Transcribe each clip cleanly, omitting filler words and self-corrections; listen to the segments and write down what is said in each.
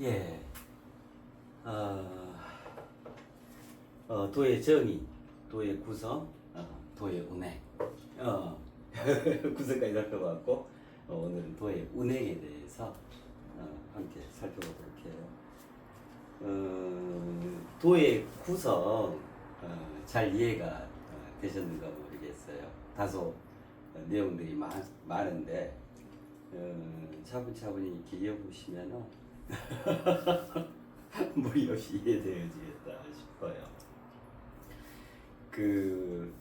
예, 도의 정의, 도의 구성, 도의 운행, 구성까지 살펴봤고, 오늘은 도의 운행에 대해서 함께 살펴보도록 해요. 도의 구성 잘 이해가 되셨는가 모르겠어요. 다소 내용들이 많은데 차분차분히 기억해 보시면은 무리 없이 이해되어지겠다 싶어요.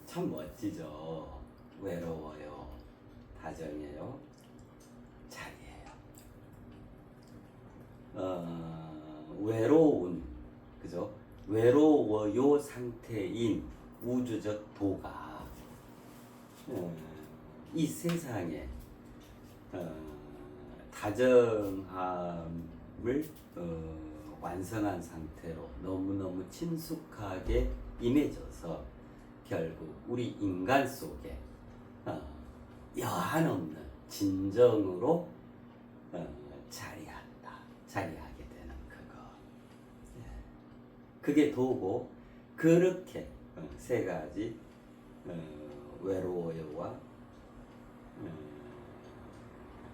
참 멋지죠. 외로워요, 다정해요, 잘이에요. 외로운, 그죠? 외로워요 상태인 우주적 도가 이 세상에 다정함을 완성한 상태로 너무너무 친숙하게 임해져서 결국 우리 인간 속에 여한 없는 진정으로 자리하게 되는 그거. 그게 도고, 그렇게 세 가지 외로워요와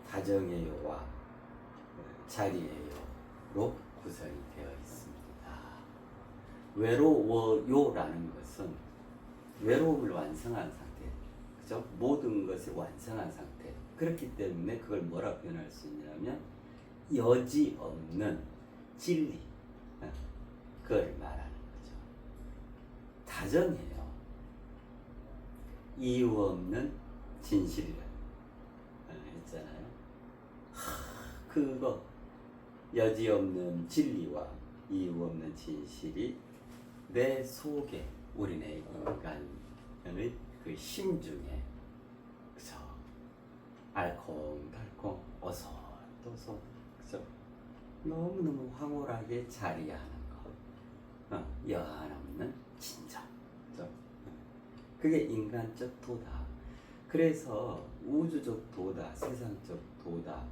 다정해요와 자리해요로 구성이 되어 있습니다. 외로워요라는 것은 외로움을 완성한 상태, 그죠? 모든 것을 완성한 상태. 그렇기 때문에 그걸 뭐라 표현할 수 있냐면 여지 없는 진리, 그걸 말하는 거죠. 다정해요. 이유 없는 진실이라 했잖아요. 그거 여지 없는 진리와 이유 없는 진실이 내 속에, 우리네 인간의 그 심중에, 그죠? 알콩달콩 어솔도솔, 그죠? 너무너무 황홀하게 자리하는 것, 여한 없는 진정, 그죠? 그게 인간적 도다. 그래서 우주적 도다, 세상적 도다,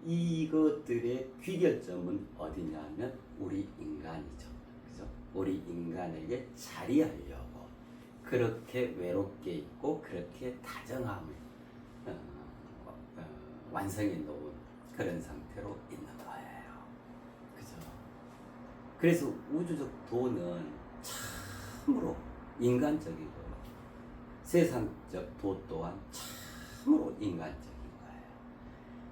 이것들의 귀결점은 어디냐면 우리 인간이죠. 그죠? 우리 인간에게 자리하려고 그렇게 외롭게 있고 그렇게 다정함을 완성해 놓은 그런 상태로 있는 거예요. 그죠? 그래서 우주적 도는 참으로 인간적이고 세상적 도 또한 참으로 인간적인 거예요.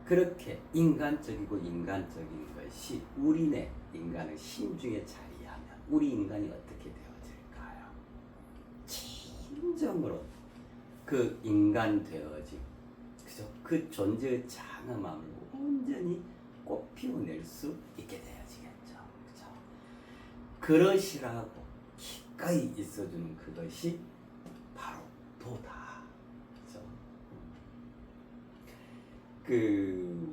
그렇게 인간적이고 인간적인 것이 우리네 인간의 심중에 자리하면 우리 인간이 어떻게 되어질까요? 진정으로 그 인간 되어짐, 그죠? 그 존재의 장엄함을 온전히 꽃 피워낼 수 있게 되어지겠죠. 그죠? 그러시라고 기꺼이 있어주는 그것이 바로 도다. 그죠?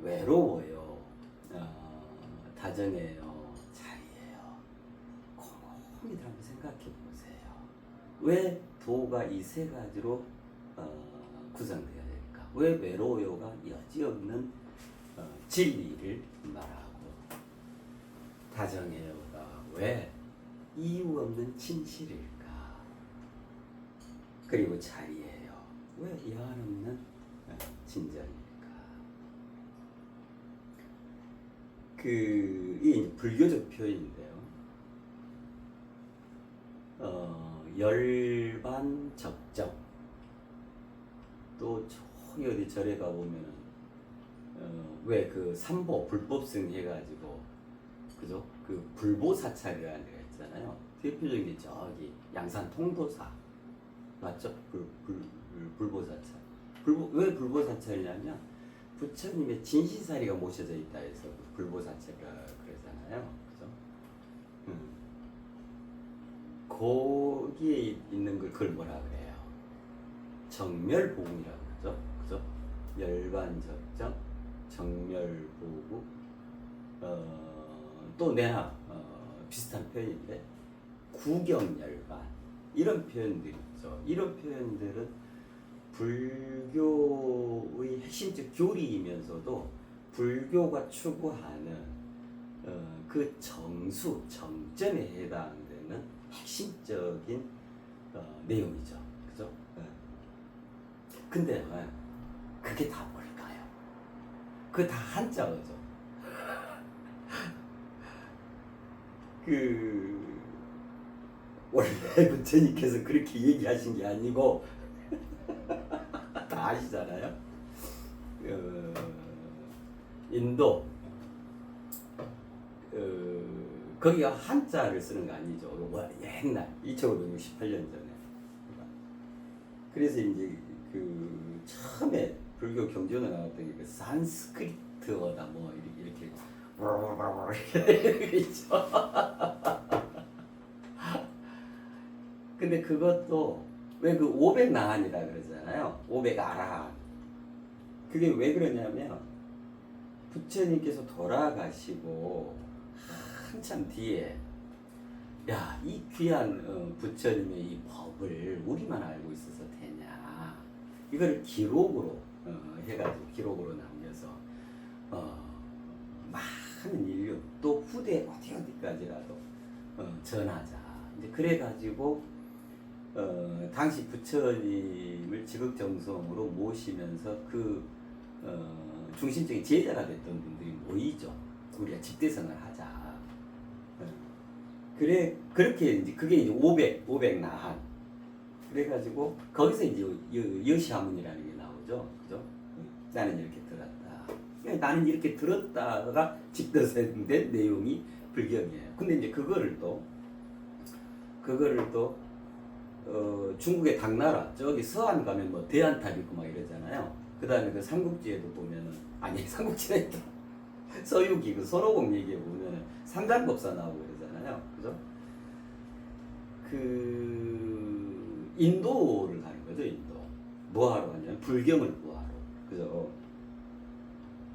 외로워요, 다정해요, 자리해요. 곰곰이 한번 생각해 보세요. 왜 도가 이 세 가지로 구성되어야 될까? 왜 외로워요가 여지없는 진리를 말하고, 다정해요가 왜 이유 없는 진실일까? 그리고 자리해요, 왜 여한 없는 진정일까? 이게 불교적 표현인데요. 열반적정. 또 저기 어디 절에 가보면은 왜 그 삼보 불법성 해가지고, 그죠? 그 불보사찰이라는 데가 있잖아요. 대표적인 게 저기 양산 통도사 맞죠? 불보사찰. 왜 불보사찰이냐면 부처님의 진시사리가 모셔져 있다 해서 불보사찰이라 그러잖아요. 그죠? 거기에 있는 그걸 뭐라 그래요? 정멸보궁이라고 그러죠. 그죠? 열반적정, 정멸보궁, 또 내나 비슷한 표현인데 구경열반, 이런 표현들이 있죠. 이런 표현들은 불교의 핵심적 교리이면서도 불교가 추구하는 그 정수, 정점에 해당되는 핵심적인 내용이죠. 그죠? 근데 그게 다 뭘까요? 그게 다 한자어죠. 원래 부처님께서 그렇게 얘기하신 게 아니고 다 아시잖아요. 인도 거기가 한자를 쓰는 거 아니죠. 옛날 2568년 전에. 그래서 이제 처음에 불교 경전에 나왔던 게 산스크리트어다 뭐 이렇게 이렇게 있죠. 근데 그것도 왜 그 500나한이라 그러잖아요. 500아라한. 그게 왜 그러냐면 부처님께서 돌아가시고 한참 뒤에 야, 이 귀한 부처님의 이 법을 우리만 알고 있어서 되냐. 이걸 기록으로 해가지고 기록으로 남겨서 많은 인류 또 후대 어디까지라도 전하자. 이제 그래가지고 당시 부처님을 지극정성으로 모시면서 중심적인 제자가 됐던 분들이 모이죠. 우리가 집대성을 하자. 그렇게 이제 그게 이제 500 나한. 그래가지고 거기서 이제 여시하문이라는 게 나오죠. 그죠? 나는 이렇게 들었다. 나는 이렇게 들었다가 집대성된 내용이 불경이에요. 근데 이제 그거를 또 중국의 당나라 저기 서안 가면 뭐 대안탑 있고 막 이러잖아요. 그 다음에 그 삼국지에도 보면은 삼국지에 서유기 그 손오공 얘기에 보면은 삼장법사 나오고 그러잖아요. 그죠? 인도를 가는 거죠. 인도 뭐하러 가냐면 불경을 구하러. 그죠?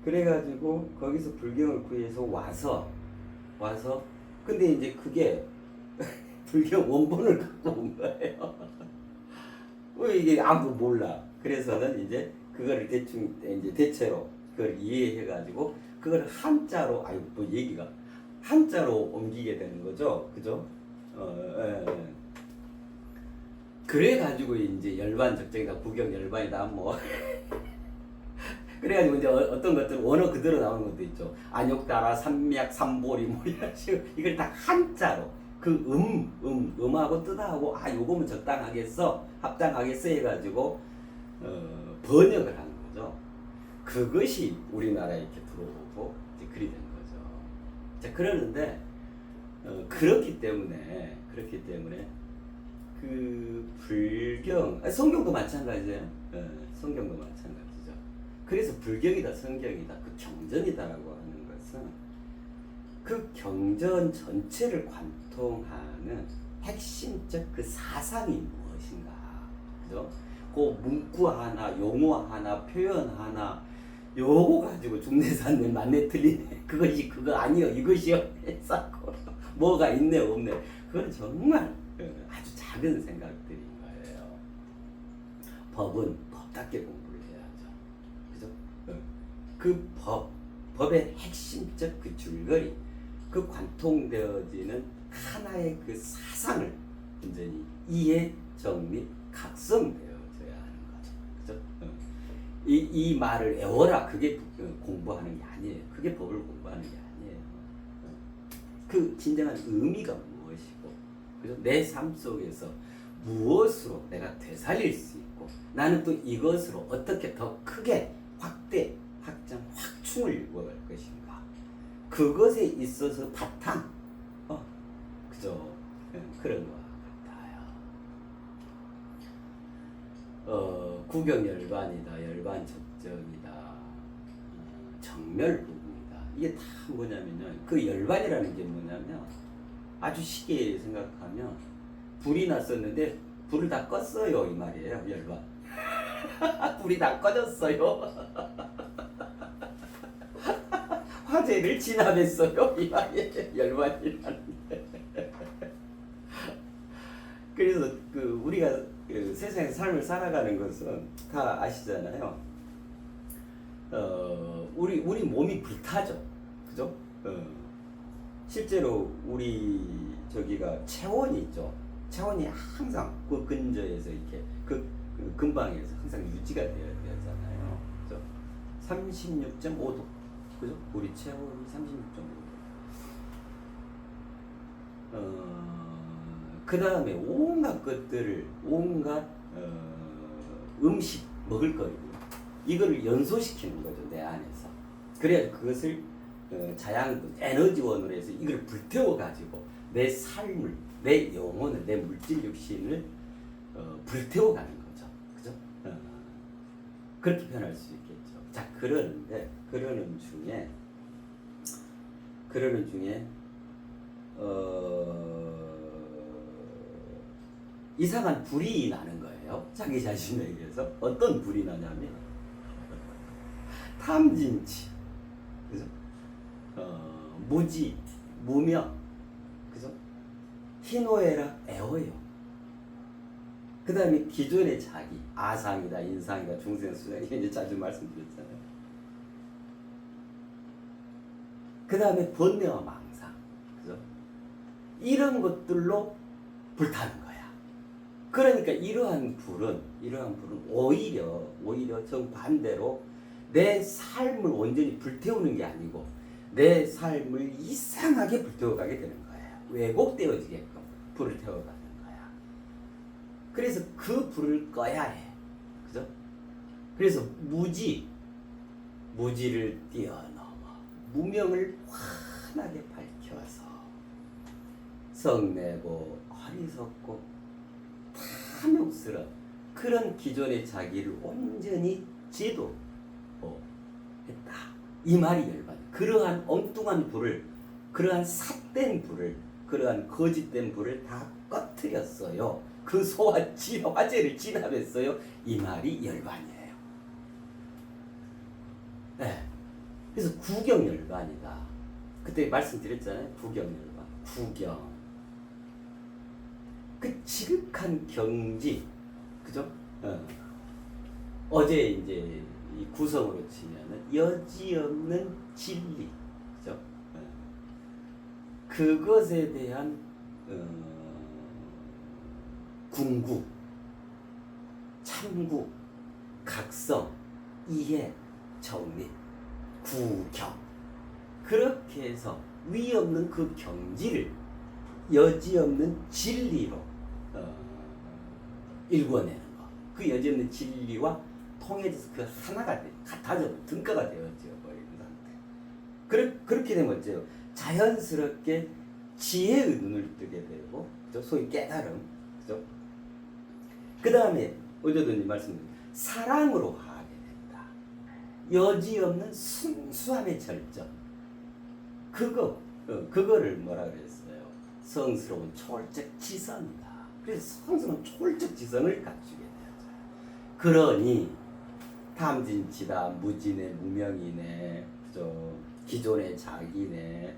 그래가지고 거기서 불경을 구해서 와서 근데 이제 그게 불경 원본을 갖고 온 거예요. 왜 이게 아무도 몰라. 그래서는 이제 그거를 대충 이제 대체로 그걸 이해해가지고 그걸 한자로 또 얘기가 한자로 옮기게 되는 거죠. 그죠? 그래가지고 이제 열반적정이다, 구경 열반이다, 뭐. 그래가지고 이제 어떤 것들은 원어 그대로 나오는 것도 있죠. 안욕따라, 삼맥, 삼보리, 뭐 이런 식으로 이걸 다 한자로 음하고 뜻하고 요거면 적당하겠어, 합당하겠어 해가지고 번역을 하는 거죠. 그것이 우리나라에 이렇게 들어오고 이제 그리 된 거죠. 자, 그러는데 그렇기 때문에 그 불경, 성경도 마찬가지예요. 성경도 마찬가지죠. 그래서 불경이다, 성경이다, 그 경전이다라고 하는 것은 그 경전 전체를 관통하는 핵심적 그 사상이 무엇인가, 그죠? 그 문구 하나, 용어 하나, 표현 하나, 요거 가지고 중내산네 만내 틀리네. 그것이 그거 아니요, 이것이요. 쌓고 뭐가 있네 없네. 그건 정말 아주 작은 생각들인 거예요. 법은 법답게 공부를 해야죠. 그죠? 그 법의 핵심적 그 줄거리, 그 관통되어지는 하나의 그 사상을 완전히 이해, 정립, 각성되어져야 하는 거죠. 그죠? 이 말을 외워라. 그게 공부하는 게 아니에요. 그게 법을 공부하는 게 아니에요. 그 진정한 의미가 무엇이고, 그죠? 내 삶 속에서 무엇으로 내가 되살릴 수 있고, 나는 또 이것으로 어떻게 더 크게 확대, 확장, 확충을 이루어갈 것인가. 그것에 있어서 바탕, 그죠? 그런 것 같아요. 구경열반이다, 열반적정이다, 정멸부분이다. 이게 다 뭐냐면요, 그 열반이라는 게 뭐냐면 아주 쉽게 생각하면 불이 났었는데 불을 다 껐어요, 이 말이에요. 열반. 불이 다 꺼졌어요. 화재를 진압했어요, 이 말이에요. 열반이라는데. 그래서 우리가 세상의 삶을 살아가는 것은 다 아시잖아요. 우리 몸이 불타죠, 그죠? 실제로 우리 저기가 체온이 있죠. 체온이 항상 그 근저에서 이렇게 그 근방에서 항상 유지가 되었잖아요. 그죠? 36.5도. 그죠? 우리 체온이 36.5도. 그 다음에 온갖 것들을, 온갖 음식, 먹을 거리고 이거를 연소시키는 거죠, 내 안에서. 그래야 그것을 자양 에너지원으로 해서 이걸 불태워 가지고 내 삶을, 내 영혼을, 내 물질 육신을 불태워 가는 거죠. 그죠? 그렇게 변할 수 있겠죠. 자, 그러는 중에 이상한 불이 나는 거예요. 자기 자신에게서. 어떤 불이 나냐면 탐진치, 그죠? 무지, 무명, 그죠? 희노애락, 애호요. 그 다음에 기존의 자기, 아상이다, 인상이다, 중생, 수생, 이게 이제 자주 말씀드렸잖아요. 그 다음에 번뇌와 망상, 그죠? 이런 것들로 불타는 거야. 그러니까 이러한 불은 오히려 정반대로 내 삶을 온전히 불태우는 게 아니고 내 삶을 이상하게 불태워가게 되는 거예요. 왜곡되어지게끔 불을 태워가는 거야. 그래서 그 불을 꺼야 해. 그죠? 그래서 무지를 뛰어넘어 무명을 환하게 밝혀서 성내고 어리석고 탐욕스러운 그런 기존의 자기를 온전히 제도했다. 이 말이 열받아. 그러한 엉뚱한 불을, 그러한 삿된 불을, 그러한 거짓된 불을 다 꺼뜨렸어요. 그 화재를 진압했어요. 이 말이 열반이에요. 네. 그래서 구경열반이다. 그때 말씀드렸잖아요. 구경열반. 구경. 그 지극한 경지, 그죠? 어제 이제 이 구성으로 치면은 여지없는 진리, 그죠? 그것에 대한 궁구, 참구, 각성, 이해, 정리, 구경. 그렇게 해서 위 없는 그 경지를 여지없는 진리로 일궈내는 거. 그 여지없는 진리와 통해져서 그 하나가 같아져 등가가 되어져 버리는 상태. 그렇게 되면 어째요? 자연스럽게 지혜의 눈을 뜨게 되고, 그죠? 소위 깨달음, 그죠? 그 다음에 어제도 말씀드린 사랑으로 하게 된다. 여지없는 순수함의 절정. 그거를 뭐라 그랬어요? 성스러운 초월적 지성이다. 그래서 성스러운 초월적 지성을 갖추게 되죠. 그러니 탐진치다, 무지네, 무명이네, 그죠? 기존의 자기네,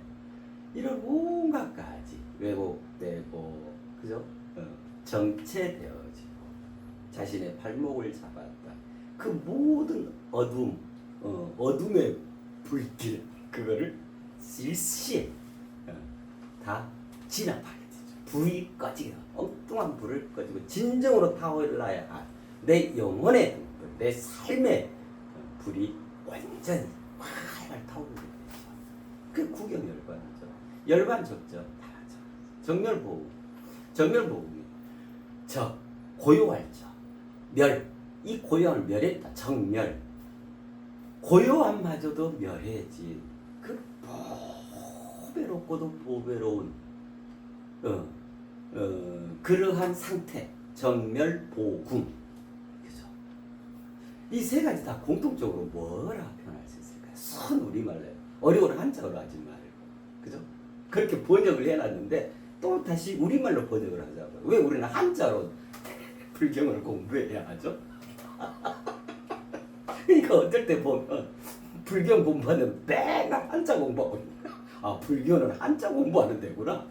이런 온갖 가지 왜곡되고, 그죠? 정체되어지고 자신의 발목을 잡았다. 그 모든 어둠의 불길, 그거를 일시에 다 진압하게 되죠. 불이 꺼지게, 엉뚱한 불을 꺼지고 진정으로 타올라야 할 내 영혼의 불, 내 삶의 불이 완전히 활활 타오르게 되죠. 그 구경열반이죠. 열반적죠. 다죠. 정멸보음이 고요할 적, 멸, 이 고요함을 멸했다. 정멸. 고요함마저도 멸해진 그 보배롭고도 보배로운 그러한 상태, 정멸보궁. 그죠? 이 세 가지 다 공통적으로 뭐라 표현할 수 있을까요? 선 우리말로 어려운 한자어로 하지 말고, 그죠? 그렇게 번역을 해놨는데 또 다시 우리말로 번역을 하자고요. 왜 우리는 한자로 불경을 공부해야 하죠? 그러니까 어떨 때 보면 불경 공부하는 맨날 한자 공부하고 있는 거야. 아, 불교는 한자 공부하는 데구나.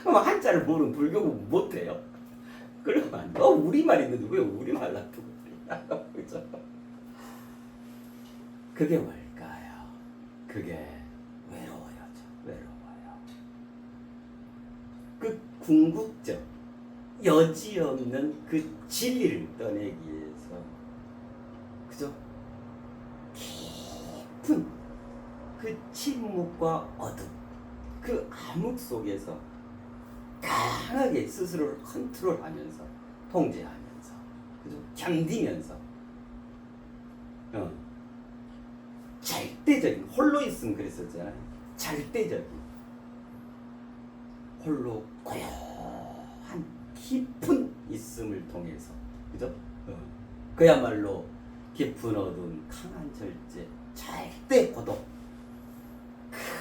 그럼 한자를 모르면 불교 공부 못해요? 그러면 안 돼. 우리말 있는데 왜 우리말 놔두고 그죠? 그게 뭘까요? 그게 궁극적 여지없는 그 진리를 떠내기 위해서 그죠? 깊은 그 침묵과 어둠, 그 암흑 속에서 강하게 스스로를 컨트롤하면서 통제하면서 그죠? 견디면서 절대적인 홀로 있음 그랬었잖아요. 절대적인 홀로 고요한 깊은 있음을 통해서 그죠? 그야말로 깊은 어두운 강한 절제 절대 고독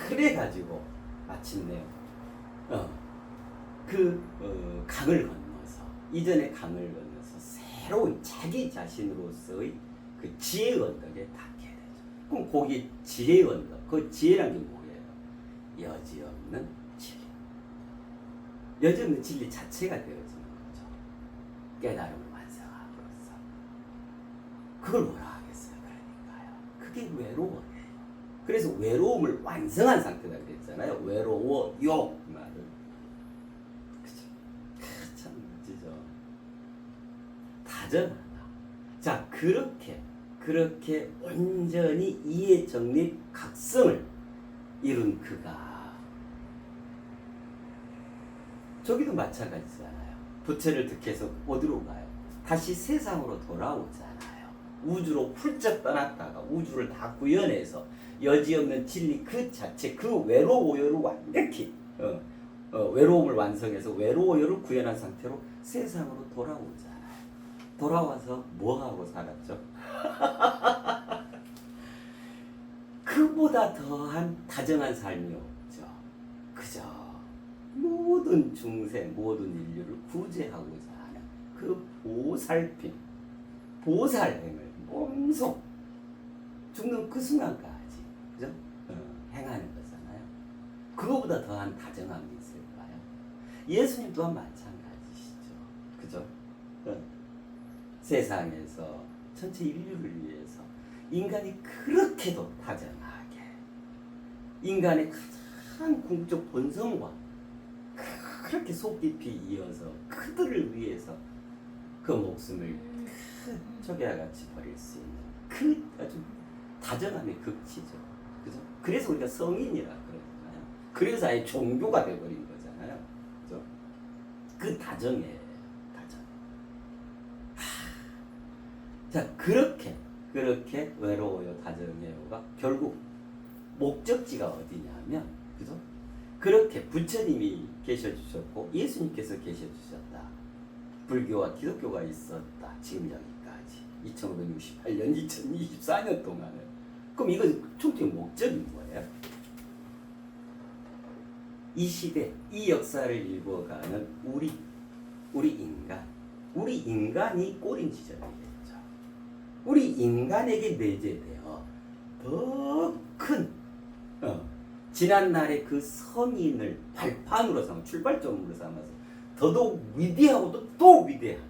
그래 가지고 마침내 강을 건너서 이전의 강을 건너서 새로운 자기 자신으로서의 그 지혜의 언덕에 닿게 되죠. 그럼 거기 지혜의 언덕, 그 지혜란 게 뭐예요? 여지없는 진리. 여지없는 진리 자체가 되어지는 거죠. 깨달음을 완성함으로써. 그걸 뭐라 하겠어요? 그러니까요. 그게 외로워요. 그래서 외로움을 완성한 상태다 그랬잖아요. 외로워요 말을. 그죠? 참 멋지죠. 다정하다. 자, 그렇게 온전히 이해 정립 각성을 이룬 그가 저기도 마찬가지잖아요. 부처를 득해서 어디로 가요? 다시 세상으로 돌아오잖아요. 우주로 훌쩍 떠났다가 우주를 다 구현해서 여지없는 진리 그 자체 그 외로워요를 완벽히 외로움을 완성해서 외로워요를 구현한 상태로 세상으로 돌아오잖아요. 돌아와서 뭐 하고 살았죠? 그보다 더한 다정한 삶이 없죠. 그저 모든 중생, 모든 인류를 구제하고자 하는 그 보살핌, 보살행을 몸소 죽는 그 순간까지 그죠? 행하는 거잖아요. 그거보다 더한 다정함이 있을까요? 예수님 또한 마찬가지시죠. 그죠? 세상에서 전체 인류를 위해서 인간이 그렇게도 다정하게 인간의 가장 궁극적 본성과 그렇게 속 깊이 이어서 그들을 위해서 그 목숨을 초계와같이 버릴 수 있는 그 아주 다정함의 극치죠. 그죠? 그래서 우리가 성인이라 그러잖아요. 그래서 아예 종교가 돼버린 거잖아요. 그죠? 그 다정해. 자, 그렇게 외로워요, 다정해요가 결국 목적지가 어디냐면, 그죠? 그렇게 부처님이 계셔주셨고 예수님께서 계셔주셨다. 불교와 기독교가 있었다. 지금 여기까지 2568년, 2024년 동안은. 그럼 이거 총체 목적인 거예요. 이 시대, 이 역사를 읽어가는 우리 인간이 꼬린 지점이에요. 우리 인간에게 내재되어 더 큰 지난날의 그 성인을 발판으로 삼아 출발점으로 삼아서 더더욱 위대하고도 또 위대한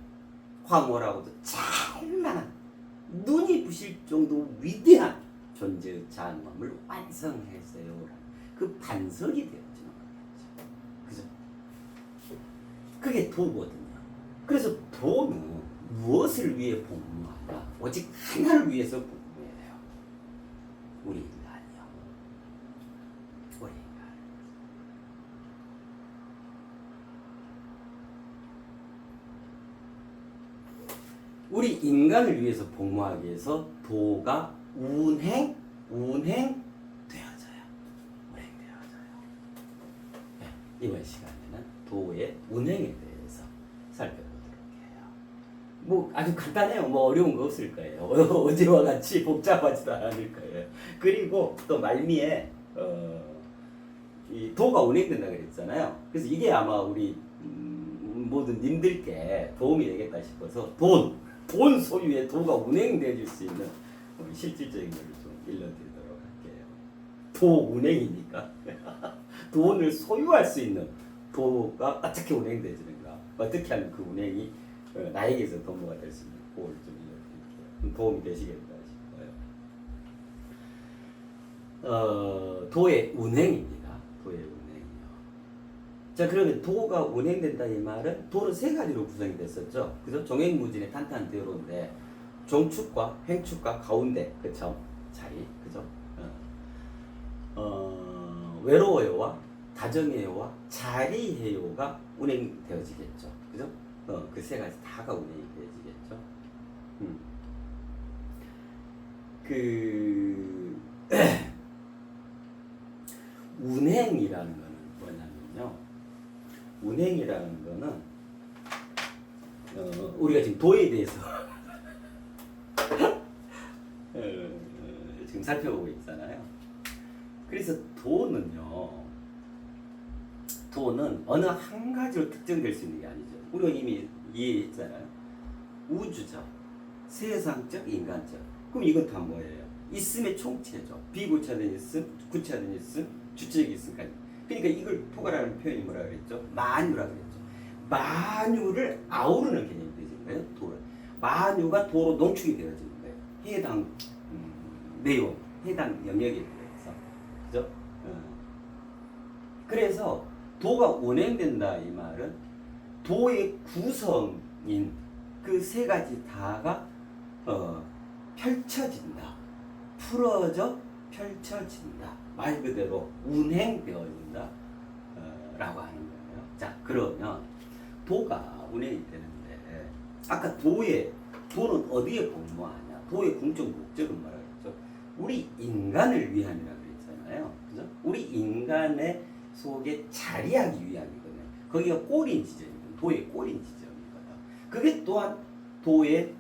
황홀하고도 찬란한 눈이 부실 정도 위대한 존재의 장엄을 완성했어요. 그 반석이 되어지는 거겠죠. 그죠? 그게 도거든요. 그래서 도는 무엇을 위해 복무하냐? 오직 하나를 위해서 복무해요. 우리 인간이요. 우리 인간. 우리 인간을 위해서 복무하기 위해서 도가 운행되어져요. 네, 이번 시간에는 도의 운행에 대해서 살펴보겠습니다. 뭐 아주 간단해요. 뭐 어려운 거 없을 거예요. 어제와 같이 복잡하지도 않을 거예요. 그리고 또 말미에 이 도가 운행된다 그랬잖아요. 그래서 이게 아마 우리 모든 님들께 도움이 되겠다 싶어서 돈 소유의 도가 운행되어 줄 수 있는 실질적인 것을 좀 일러드리도록 할게요. 도 운행이니까 돈을 소유할 수 있는 도가 어떻게 운행되지는가, 어떻게 하면 그 운행이 나에게서 도모가 될 수 있는 그걸 좀 일러드릴게요. 도움이 되시겠다 싶어요. 도의 운행입니다. 도의 운행이요. 자, 그러면 도가 운행된다 이 말은 도는 세 가지로 구성이 됐었죠. 그죠? 종횡무진의 탄탄대로인데 종축과 행축과 가운데 그쵸? 자리 그죠? 외로워요와 다정해요와 자리해요가 운행되어지겠죠. 그죠? 그 세 가지 다가 운행이 되어지겠죠. 그 운행이라는 거는 뭐냐면요. 운행이라는 거는 우리가 지금 도에 대해서 지금 살펴보고 있잖아요. 그래서 도는요. 도는 어느 한 가지로 특정될 수 있는 게 아니죠. 우리가 이미 이해했잖아요. 우주적, 세상적, 인간적. 그럼 이건 다 뭐예요? 있음의 총체죠. 비구체화된 있음, 구체화된 있음, 주체적 있음까지. 그러니까 이걸 도가라는 표현이 뭐라 그랬죠? 만유라 그랬죠. 만유를 아우르는 개념이 되는 거예요. 도를. 만유가 도로 농축이 되어지는 거예요. 해당 내용, 해당 영역에 대해서. 그죠? 그래서 도가 운행된다 이 말은 도의 구성인 그 세 가지 다가 펼쳐진다. 풀어져 펼쳐진다. 말 그대로 운행되어진다. 라고 하는 거예요. 자, 그러면 도가 운행이 되는데 아까 도는 어디에 복무하냐? 도의 궁적 목적은 뭐라고 했죠? 우리 인간을 위함이라고 그랬잖아요. 그죠? 우리 인간의 속에 자리하기 위함이거든요. 거기가 꼬린 지점이거든요. 도의 꼬린 지점이거든요. 그게 또한 도의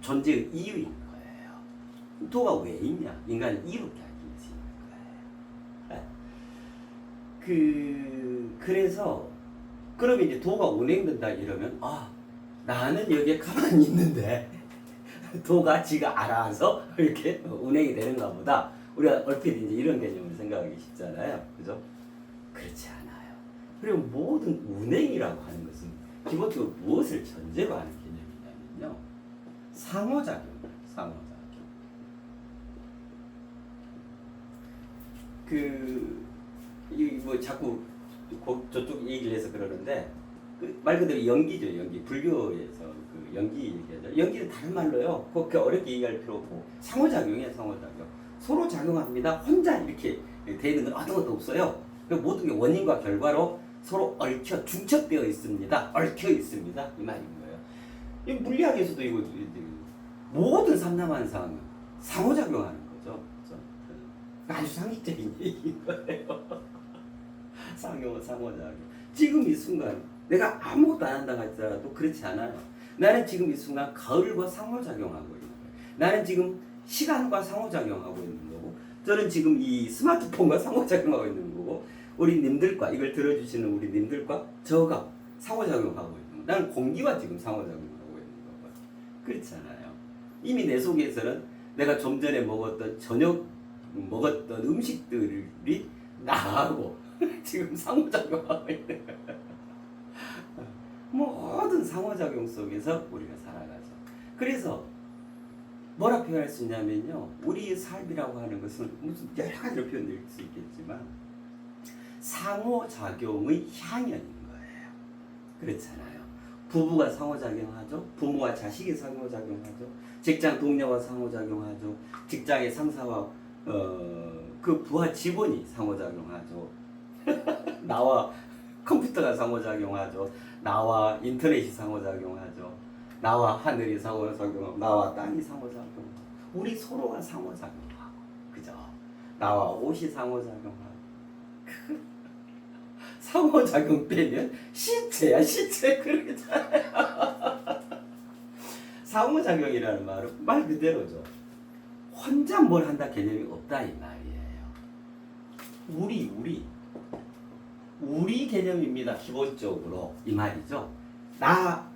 존재의 이유인 거예요. 도가 왜 있냐? 인간을 이롭게 하기 위해서 있는 거예요. 그래서 그러면 이제 도가 운행된다 이러면 나는 여기에 가만히 있는데 도가 지가 알아서 이렇게 운행이 되는가 보다. 우리가 얼핏 이제 이런 개념을 생각하기 쉽잖아요. 그죠? 그렇지 않아요. 그리고 모든 운행이라고 하는 것은 기본적으로 무엇을 전제로 하는 개념이냐면요. 상호작용이에요. 상호작용. 뭐 자꾸 저쪽 얘기를 해서 그러는데 말 그대로 연기죠. 연기. 불교에서 그 연기 얘기하죠. 연기는 다른 말로요. 그렇게 어렵게 얘기할 필요 없고 상호작용이에요. 상호작용. 서로 작용합니다. 혼자 이렇게 되는 건 어떤 것도 없어요. 모든 게 원인과 결과로 서로 얽혀 중첩되어 있습니다. 얽혀 있습니다. 이 말인 거예요. 이 물리학에서도 이거 모든 삼남한 상황은 상호작용하는 거죠. 그렇죠? 아주 상식적인 얘기인 거예요. 상호작용. 지금 이 순간 내가 아무것도 안 한다고 할지라도 그렇지 않아요. 나는 지금 이 순간 가을과 상호작용하고 있는 거예요. 나는 지금 시간과 상호작용하고 있는 거고, 저는 지금 이 스마트폰과 상호작용하고 있는 거고, 우리 님들과 이걸 들어주시는 우리 님들과 저가 상호작용하고 있는 거. 나는 공기와 지금 상호작용하고 있는 거고요. 그렇잖아요. 이미 내 속에서는 내가 좀 전에 먹었던 저녁 먹었던 음식들이 나하고 지금 상호작용하고 있는 거예요. 모든 상호작용 속에서 우리가 살아가죠. 그래서 뭐라 표현할 수 있냐면요. 우리의 삶이라고 하는 것은 무슨 여러 가지로 표현될 수 있겠지만 상호작용의 향연인 거예요. 그렇잖아요. 부부가 상호작용하죠. 부모와 자식이 상호작용하죠. 직장 동료와 상호작용하죠. 직장의 상사와 그 부하 직원이 상호작용하죠. 나와 컴퓨터가 상호작용하죠. 나와 인터넷이 상호작용하죠. 나와 하늘이 상호작용하고 나와 땅이 상호작용하고 우리 서로가 상호작용하고 그죠? 나와 옷이 상호작용하고 상호작용 빼면 시체야 시체 그러잖아요. 상호작용이라는 말은 말 그대로죠. 혼자 뭘 한다 개념이 없다 이 말이에요. 우리 개념입니다. 기본적으로 이 말이죠.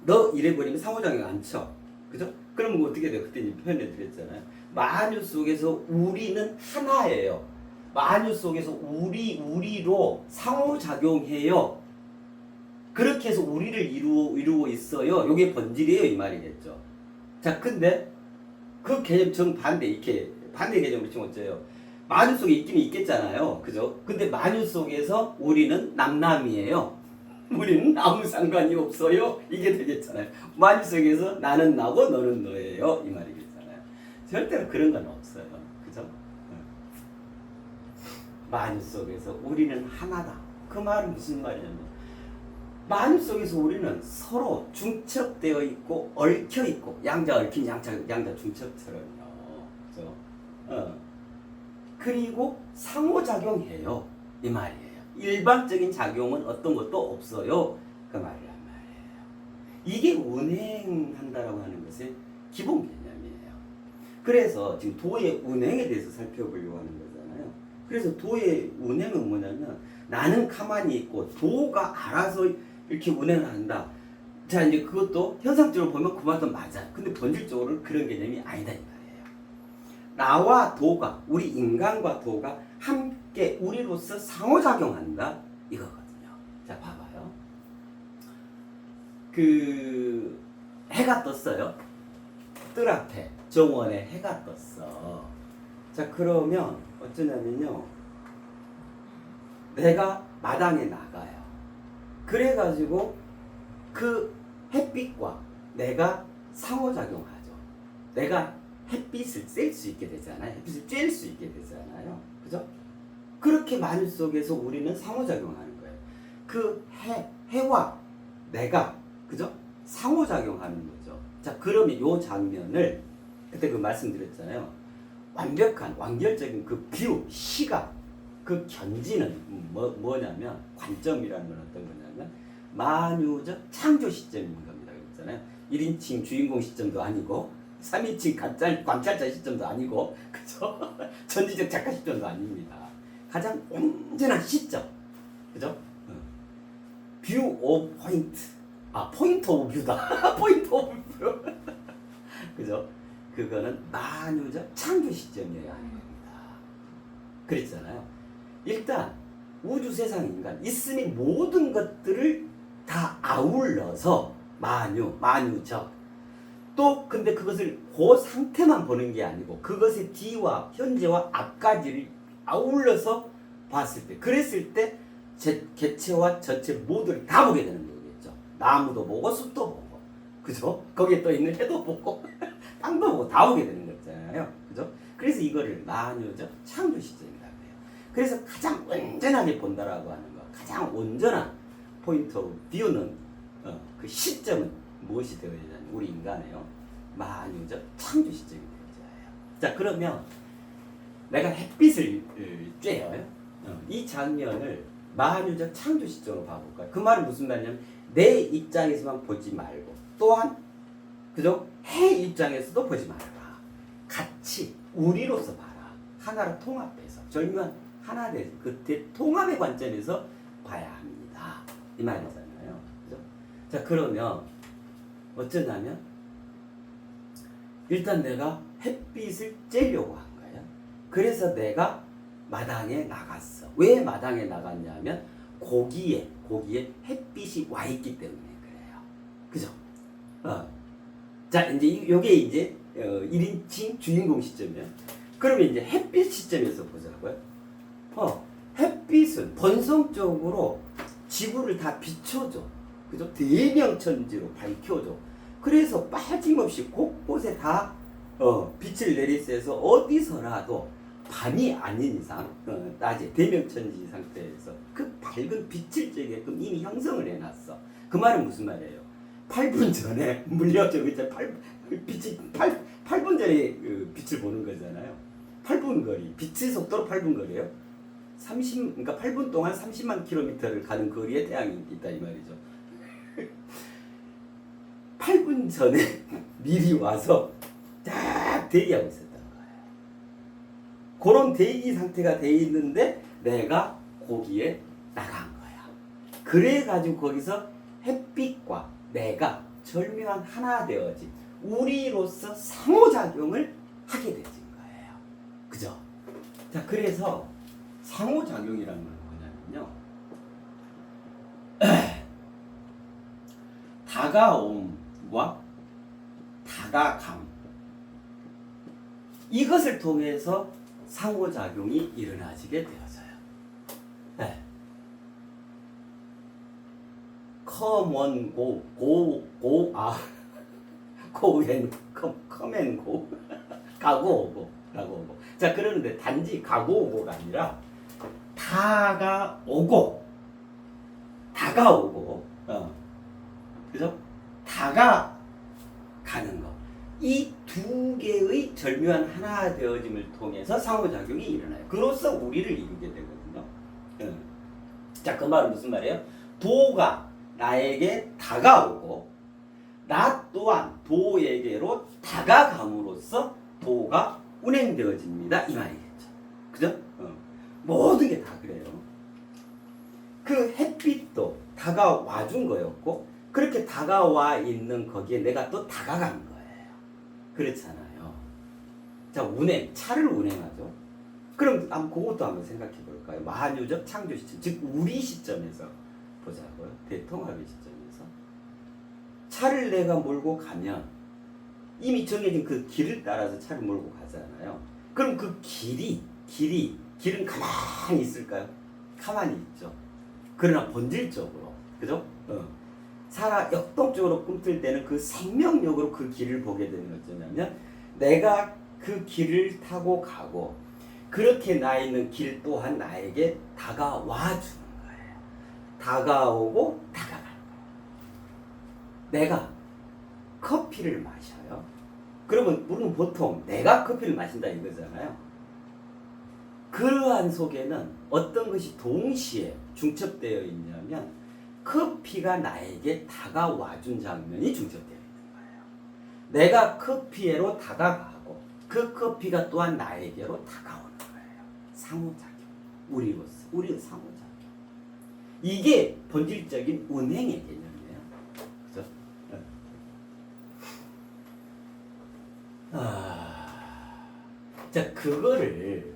너 이래버리면 상호작용 안 쳐. 그죠? 그럼 어떻게 돼요? 그때 표현해 드렸잖아요. 만유 속에서 우리는 하나예요. 만유 속에서 우리로 상호작용해요. 그렇게 해서 우리를 이루고 있어요. 이게 본질이에요. 이 말이겠죠. 자, 근데 그 개념 정반대, 이렇게 반대 개념으로 치면 어째요? 만유 속에 있기는 있겠잖아요. 그죠? 근데 만유 속에서 우리는 남남이에요. 우리는 아무 상관이 없어요. 이게 되겠잖아요. 만유 속에서 나는 나고 너는 너예요. 이 말이겠잖아요. 절대로 그런 건 없어요. 그죠? 만유 속에서 우리는 하나다. 그 말은 무슨 말이냐면 만유 속에서 우리는 서로 중첩되어 있고 얽혀 있고 양자 얽힌 양자 중첩처럼요. 그죠? 그리고 상호작용해요. 이 말이에요. 일반적인 작용은 어떤 것도 없어요. 그 말이란 말이에요. 이게 운행한다라고 하는 것의 기본 개념이에요. 그래서 지금 도의 운행에 대해서 살펴보려고 하는 거잖아요. 그래서 도의 운행은 뭐냐면 나는 가만히 있고 도가 알아서 이렇게 운행을 한다. 자, 이제 그것도 현상적으로 보면 그 말도 맞아요. 근데 본질적으로는 그런 개념이 아니다 이 말이에요. 나와 도가, 우리 인간과 도가 함께 우리로서 상호작용한다 이거거든요. 자, 봐봐요. 그 해가 떴어요. 뜰 앞에 정원에 해가 떴어. 자, 그러면 어쩌냐면요, 내가 마당에 나가요. 그래가지고 그 햇빛과 내가 상호작용하죠. 내가 햇빛을 쐴 수 있게 되잖아요. 햇빛을 쬐일 수 있게 되잖아요. 그죠? 그렇게 만유 속에서 우리는 상호작용하는 거예요. 그 해와 내가, 그죠? 상호작용하는 거죠. 자, 그러면 요 장면을 그때 그 말씀드렸잖아요. 완벽한, 완결적인 그 뷰, 시각, 그 견지는 뭐냐면, 관점이라는 건 어떤 거냐면, 만유적 창조 시점인 겁니다. 그랬잖아요. 1인칭 주인공 시점도 아니고, 3인칭 관찰자 시점도 아니고, 그죠? 전지적 작가 시점도 아닙니다. 가장 온전한 시점, 그죠? 뷰 오브 포인트. 포인트 오브 뷰다. 포인트 오브 뷰. 그죠? 그거는 만유적 창조 시점이어야 하는 겁니다. 그랬잖아요. 일단 우주 세상 인간 있으니 모든 것들을 다 아울러서 만유적. 또 근데 그것을 그 상태만 보는 게 아니고 그것의 뒤와 현재와 앞까지를 아울러서 봤을 때, 그랬을 때 개체와 전체 모두를 다 보게 되는 거겠죠. 나무도 보고 숲도 보고, 그죠? 거기에 떠 있는 해도 보고 땅도 보고 다 보게 되는 거잖아요. 그죠? 그래서 이거를 만유적 창조 시점이라고 해요. 그래서 가장 온전하게 본다라고 하는 거, 가장 온전한 포인트 오브 뷰는 그 시점은 무엇이 되어야 되냐면 우리 인간이요, 만유적 창조 시점이 되어야 해요. 자, 그러면 내가 햇빛을 쬐요. 이 장면을 만유적 창조 시점으로 봐볼까요? 그 말은 무슨 말이냐면 내 입장에서만 보지 말고 또한, 그죠? 해 입장에서도 보지 말아라. 같이 우리로서 봐라. 하나로 통합해서 절묘한 하나 된 그 통합의 관점에서 봐야 합니다. 이 말이잖아요. 그죠? 자, 그러면 어쩌냐면 일단 내가 햇빛을 쬐려고 한 거예요. 그래서 내가 마당에 나갔어. 왜 마당에 나갔냐면 거기에 햇빛이 와 있기 때문에 그래요. 그죠? 자, 이제 요게 이제 1인칭 주인공 시점이에요. 그러면 이제 햇빛 시점에서 보자고요. 햇빛은 본성적으로 지구를 다 비춰줘. 그죠? 대명천지로 밝혀줘. 그래서 빠짐없이 곳곳에 다 빛을 내리세서 어디서라도 밤이 아닌 이상 낮에 대명천지 상태에서 그 밝은 빛을 쬐게끔 이미 형성을 해놨어. 그 말은 무슨 말이에요? 8분 전에 물려져 있잖아. 8분 전에 그 빛을 보는 거잖아요. 8분 거리, 빛의 속도로 8분 거리예요. 그러니까 8분 동안 30만 킬로미터를 가는 거리에 태양이 있다 이 말이죠. 8분 전에 미리 와서 딱 대기하고 있었다는 거예요. 그런 대기 상태가 돼 있는데 내가 거기에 나간 거야. 그래가지고 거기서 햇빛과 내가 절묘한 하나 되어진 우리로서 상호작용을 하게 되진 거예요. 그죠? 자, 그래서 상호작용이라는 건 뭐냐면요, 다가옴과 다가감, 이것을 통해서 상호작용이 일어나지게 되어져요. 네. come on go come and go 가고 오고 자 그러는데 단지 가고 오고가 아니라 다가오고 그죠? 다가가는 거. 이 두 개의 절묘한 하나 되어짐을 통해서 상호작용이 일어나요. 그로써 우리를 이루게 되거든요. 자, 그 말은 무슨 말이에요? 도가 나에게 다가오고 나 또한 도에게로 다가감으로써 도가 운행되어집니다. 이 말이겠죠. 그죠? 모든 게 다 그래요. 그 햇빛도 다가와 준 거였고 그렇게 다가와 있는 거기에 내가 또 다가간 거예요. 그렇잖아요. 자, 차를 운행하죠. 그럼 그것도 한번 생각해 볼까요? 만유적 창조 시점, 즉 우리 시점에서 보자고요. 대통합의 시점에서 차를 내가 몰고 가면 이미 정해진 그 길을 따라서 차를 몰고 가잖아요. 그럼 그 길은 가만히 있을까요? 가만히 있죠. 그러나 본질적으로, 그죠? 역동적으로 꿈틀 때는 그 생명력으로 그 길을 보게 되는 건 어쩌냐면 내가 그 길을 타고 가고 그렇게 나 있는 길 또한 나에게 다가와 주는 거예요. 다가오고 다가가는 거예요. 내가 커피를 마셔요. 그러면 우리는 보통 내가 커피를 마신다 이거잖아요. 그러한 속에는 어떤 것이 동시에 중첩되어 있냐면 커피가 나에게 다가와 준 장면이 중첩되어 있는 거예요. 내가 커피에로 다가가고 그 커피가 또한 나에게로 다가오는 거예요. 상호작용. 우리의 상호작용. 이게 본질적인 운행의 개념이에요. 그죠? 자, 그거를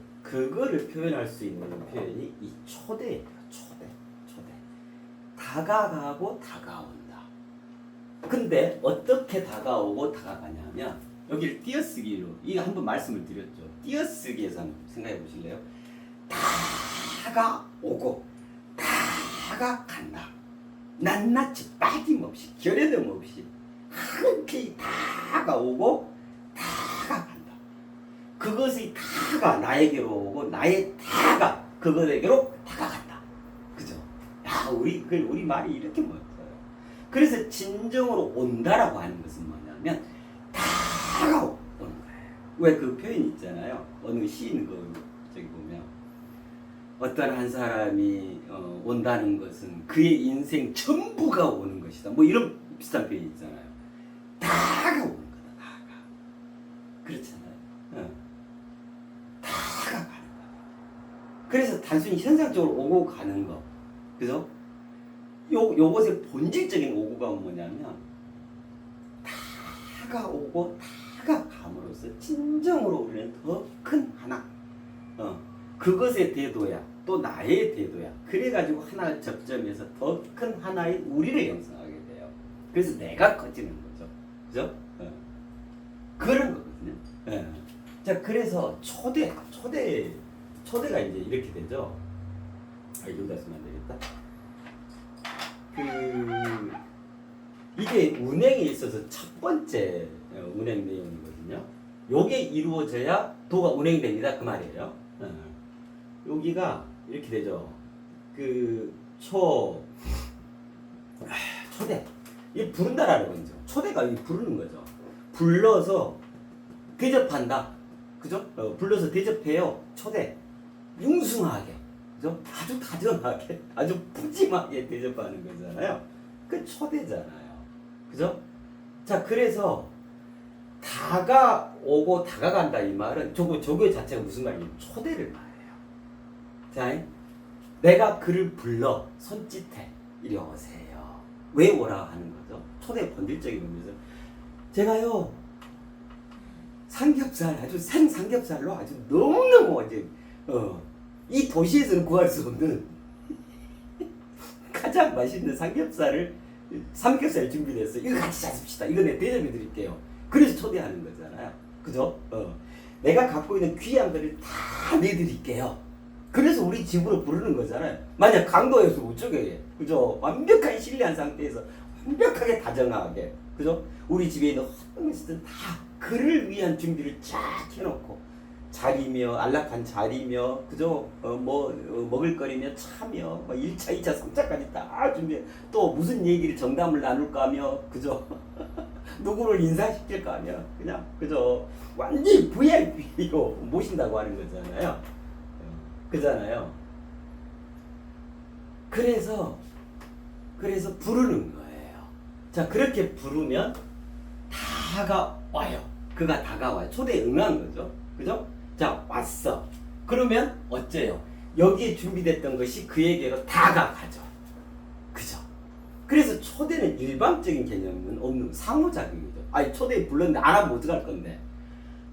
표현할 수 있는 표현이 이 초대예요. 초대. 다가가고 다가온다. 근데 어떻게 다가오고 다가가냐면 여기를 띄어쓰기로 이거 한번 말씀을 드렸죠. 띄어쓰기에서 한번 생각해 보실래요? 다가오고 다가간다. 낱낱이 빠짐없이 결여됨 없이 함께 다가오고 다가간다. 그것의 다가 나에게로 오고 나의 다가 그것에게로 다가간다. 그죠? 야, 우리 말이 이렇게 멋져요. 그래서 진정으로 온다라고 하는 것은 뭐냐면 다가오는 거예요. 왜 그 표현이 있잖아요. 어느 시인 저기 보면 어떤 한 사람이 온다는 것은 그의 인생 전부가 오는 것이다. 뭐 이런 비슷한 표현이 있잖아요. 다가오는 거다. 다가. 그렇잖아요. 다가가는 거다. 그래서 단순히 현상적으로 오고 가는 거. 그죠? 요것의 본질적인 오고가 뭐냐면 다가오고 다가감으로써 진정으로 우리는 더 큰 하나 그것의 대도야 또 나의 대도야 그래가지고 하나 접점에서 더 큰 하나의 우리를 형성하게 돼요. 그래서 내가 커지는 거죠. 그죠? 그런 거거든요. 자, 그래서 초대가 이제 이렇게 되죠. 여기다 쓰면 안 되겠다. 이게 운행에 있어서 첫 번째 운행 내용이거든요. 요게 이루어져야 도가 운행됩니다. 그 말이에요. 여기가 이렇게 되죠. 초대. 이 부른다라는 거죠. 초대가 부르는 거죠. 불러서 대접한다. 그죠? 불러서 대접해요. 초대. 융숭하게. 그죠? 아주 다정하게, 아주 푸짐하게 대접하는 거잖아요. 그 초대잖아요. 그죠? 자, 그래서 다가오고 다가간다 이 말은 저거 자체가 무슨 말이에요? 초대를 말해요. 자, 내가 그를 불러 손짓해 이리 오세요. 왜 오라 하는 거죠? 초대 본질적인 의미에서 제가요 삼겹살 아주 생삼겹살로 아주 너무너무 이제 이 도시에서는 구할 수 없는 가장 맛있는 삼겹살 준비됐어요. 이거 같이 잡수시다. 이거 내가 대접해 드릴게요. 그래서 초대하는 거잖아요. 그죠? 내가 갖고 있는 귀한 거를 다 내드릴게요. 그래서 우리 집으로 부르는 거잖아요. 만약 강도에서 우쪽에 그죠? 완벽하게 신뢰한 상태에서 완벽하게 다정하게 그죠? 우리 집에 있는 어떤 것이든 다 그를 위한 준비를 쫙 해놓고 자리며 안락한 자리며 그죠? 먹을거리며 차며 1차, 2차, 3차까지 다 준비해. 또 무슨 얘기를 정담을 나눌까 하며 그죠? 누구를 인사시킬까 하며 그냥 그죠? 완전히 VIP로 모신다고 하는 거잖아요. 그잖아요. 그래서 부르는 거예요. 자, 그렇게 부르면 다가와요. 그가 다가와요. 초대에 응한 거죠. 그죠? 자, 왔어. 그러면 어째요? 여기에 준비됐던 것이 그에게로 다가가죠. 그죠? 그래서 초대는 일방적인 개념은 없는 상호작용이죠. 아니, 초대에 불렀는데 안 하면 어떡할 건데.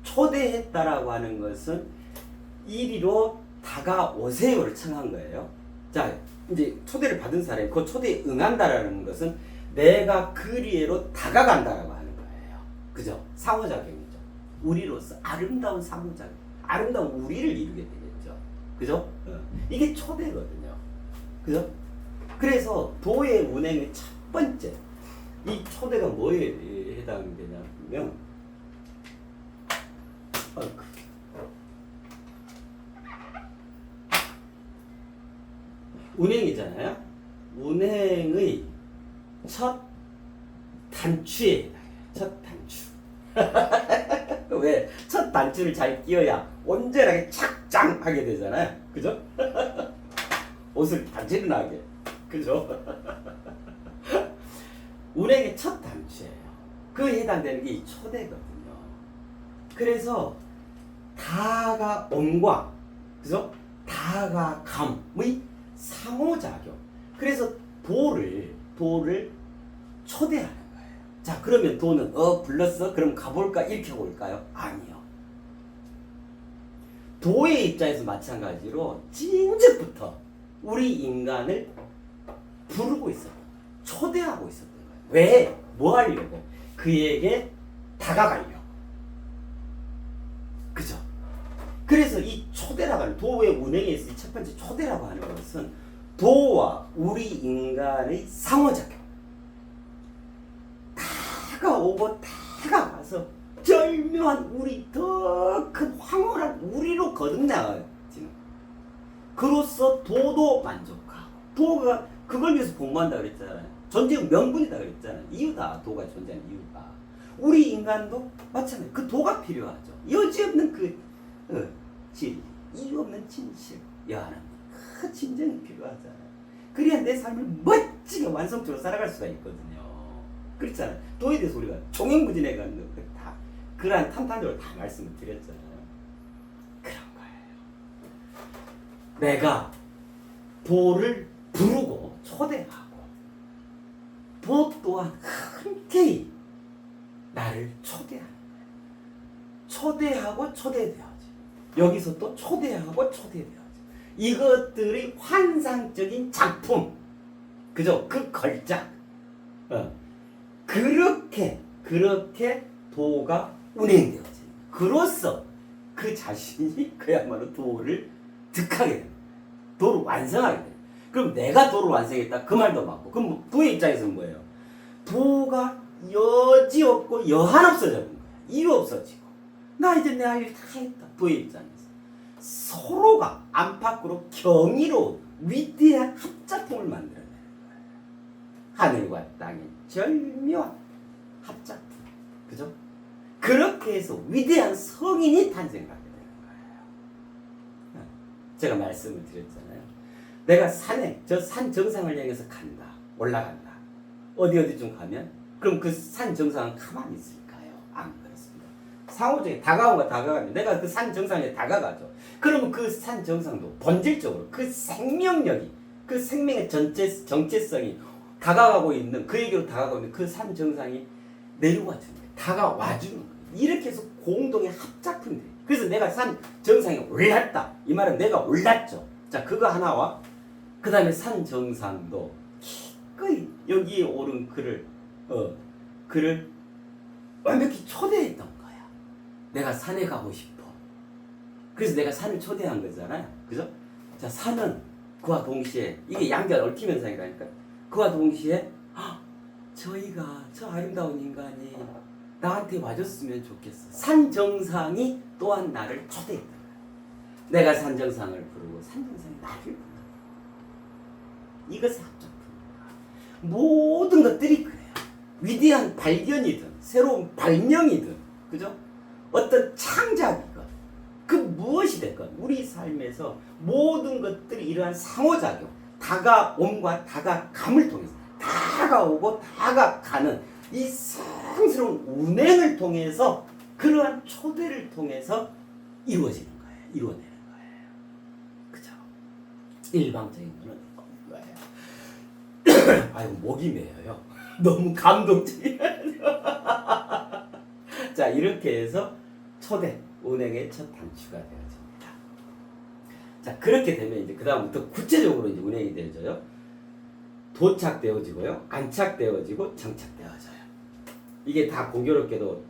초대했다라고 하는 것은 이리로 다가오세요를 청한 거예요. 자, 이제 초대를 받은 사람이 그 초대에 응한다라는 것은 내가 그리로 다가간다라고 하는 거예요. 그죠? 상호작용이죠. 우리로서 아름다운 상호작용, 아름다운 우리를 이루게 되겠죠. 그죠? 이게 초대거든요. 그죠? 그래서 도의 운행의 첫 번째, 이 초대가 뭐에 해당되냐면, 운행이잖아요. 운행의 첫 단추에 해당해요. 첫 단추. 왜? 첫 단추를 잘 끼워야 온전하게 착장하게 되잖아요. 그죠? 옷을 바지런하게. 그죠? 운행의 첫 단추예요. 그에 해당되는 게 이 초대거든요. 그래서 다가옴과 그죠? 다가감의 상호작용. 그래서 도를 초대하는 거예요. 자, 그러면 도는 불렀어? 그럼 가볼까? 이렇게 올까요? 아니요. 도의 입장에서 마찬가지로 진즉부터 우리 인간을 부르고 있었던 거예요. 초대하고 있었던 거예요. 왜? 뭐 하려고? 그에게 다가가려고. 그죠? 그래서 이 초대라고 하는 도의 운행에 있어 첫 번째 초대라고 하는 것은 도와 우리 인간의 상호작용. 다가오고 다가와서 절묘한 우리 더 큰 황홀한 우리로 거듭나지는. 그로써 도도 만족하고 도가 그걸 위해서 공부한다 그랬잖아요. 존재의 명분이다 그랬잖아요. 이유다. 도가 존재하는 이유가. 우리 인간도 마찬가지. 그 도가 필요하죠. 여지없는 진리, 이유 없는 진실, 여하는 그 진정이 필요하잖아요. 그래야 내 삶을 멋지게 완성적으로 살아갈 수가 있거든요. 그렇잖아요. 도에 대해서 우리가 종횡무진해가지고 다 그러한 탄탄적으로 다 말씀을 드렸잖아요. 그런 거예요. 내가 도를 부르고 초대하고 도 또한 흔쾌히 나를 초대하는 거예요. 초대하고 초대되어야지. 여기서 또 초대하고 초대되어야지. 이것들이 환상적인 작품, 그죠? 그 걸작. 그렇게 도가 운행되어지. 그로써 그 자신이 그야말로 도를 득하게 됩니다. 도를 완성하게 됩니다. 그럼 내가 도를 완성했다 그 말도 맞고, 그럼 도의 입장에서는 뭐예요? 도가 여지없고 여한없어지는 거예요. 이유 없어지고 나 이제 내 할 일 다 했다. 도의 입장에서 서로가 안팎으로 경이로운 위대한 합작품을 만들어내는 거예요. 하늘과 땅의 절묘한 합작품. 그죠? 그렇게 해서 위대한 성인이 탄생하게 되는 거예요. 제가 말씀을 드렸잖아요. 내가 저 산 정상을 향해서 간다. 올라간다. 어디 좀 가면 그럼 그 산 정상은 가만히 있을까요? 안 그렇습니다. 상호적인 다가오고 다가가면 내가 그 산 정상에 다가가죠. 그러면 그 산 정상도 본질적으로 그 생명력이, 그 생명의 정체성이 다가가고 있는, 그에게로 다가가고 있는 그 산 정상이 내려와 주는 거예요. 다가와 주는 거예요. 이렇게 해서 공동의 합작품이 돼요. 그래서 내가 산 정상에 올랐다. 이 말은 내가 올랐죠. 자, 그거 하나와 그 다음에 산 정상도 기꺼이 여기에 오른 그를 완벽히 초대했던 거야. 내가 산에 가고 싶어. 그래서 내가 산을 초대한 거잖아요. 그죠? 자, 산은 그와 동시에 이게 양자 얽힘 현상이라니까. 그와 동시에 저희가 저 아름다운 인간이 나한테 와줬으면 좋겠어. 산 정상이 또한 나를 초대했다. 내가 산 정상을 부르고 산 정상이 나를 부르고. 이것을 합작품입니다. 모든 것들이 그래요. 위대한 발견이든 새로운 발명이든 그죠? 어떤 창작이건 그 무엇이 됐건 우리 삶에서 모든 것들이 이러한 상호작용, 다가옴과 다가감을 통해서 다가오고 다가가는 이 상스러운 운행을 통해서 그러한 초대를 통해서 이루어지는 거예요. 이루어내는 거예요. 그죠? 일방적인 거는 없는 거예요. 아이고 목이 메어요. 너무 감동적이에요. 자, 이렇게 해서 초대 운행의 첫 단추가 되어집니다. 자, 그렇게 되면 이제 그 다음부터 구체적으로 이제 운행이 되어져요. 도착되어지고요, 안착되어지고 정착되어져요. 이게 다 공교롭게도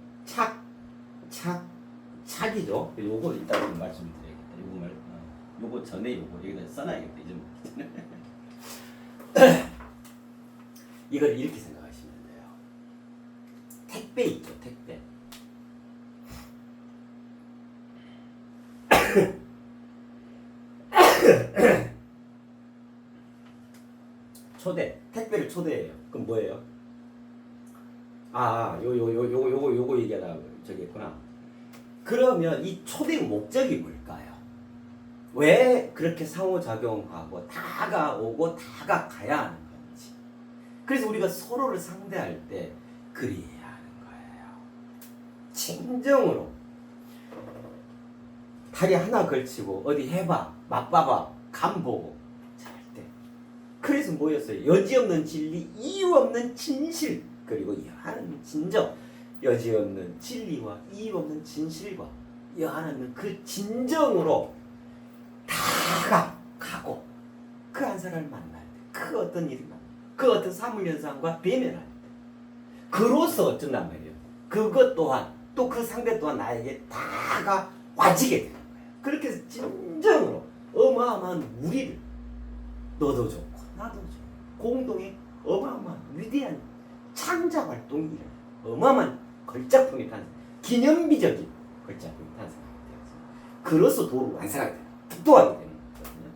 착이죠. 요거 이따 좀 말씀드려야겠다. 요거 전에 요거 여기다 써놔야겠다. 이걸 이렇게 생각하시면 돼요. 택배 있죠, 택배. 초대, 택배를 초대해요. 그럼 뭐예요? 요거 얘기하다 저기 했구나. 그러면 이 초대 목적이 뭘까요? 왜 그렇게 상호작용하고 다가오고 다가가야 하는 건지. 그래서 우리가 서로를 상대할 때 그리해야 하는 거예요. 진정으로 다리 하나 걸치고 어디 해봐, 맛봐봐, 간 보고 잘 때. 그래서 뭐였어요? 여지없는 진리, 이유 없는 진실, 그리고 여하는 진정. 여지없는 진리와 이유 없는 진실과 여하는 그 진정으로 다가가고 그 한 사람을 만날 때, 그 어떤 일이 그 어떤 사물현상과 배면할 때, 그로서 어쩐단 말이에요. 그것 또한 또 그 상대 또한 나에게 다가와지게 되는 거예요. 그렇게 해서 진정으로 어마어마한 우리를 너도 좋고 나도 좋고 공동의 어마어마한 위대한 창작 활동이 일어나요. 어마어마한 걸작품이 탄생, 기념비적인 걸작품이 탄생하게 되었습니다. 그로서 도를 완성하게 돼요. 득도하게 되는 거거든요.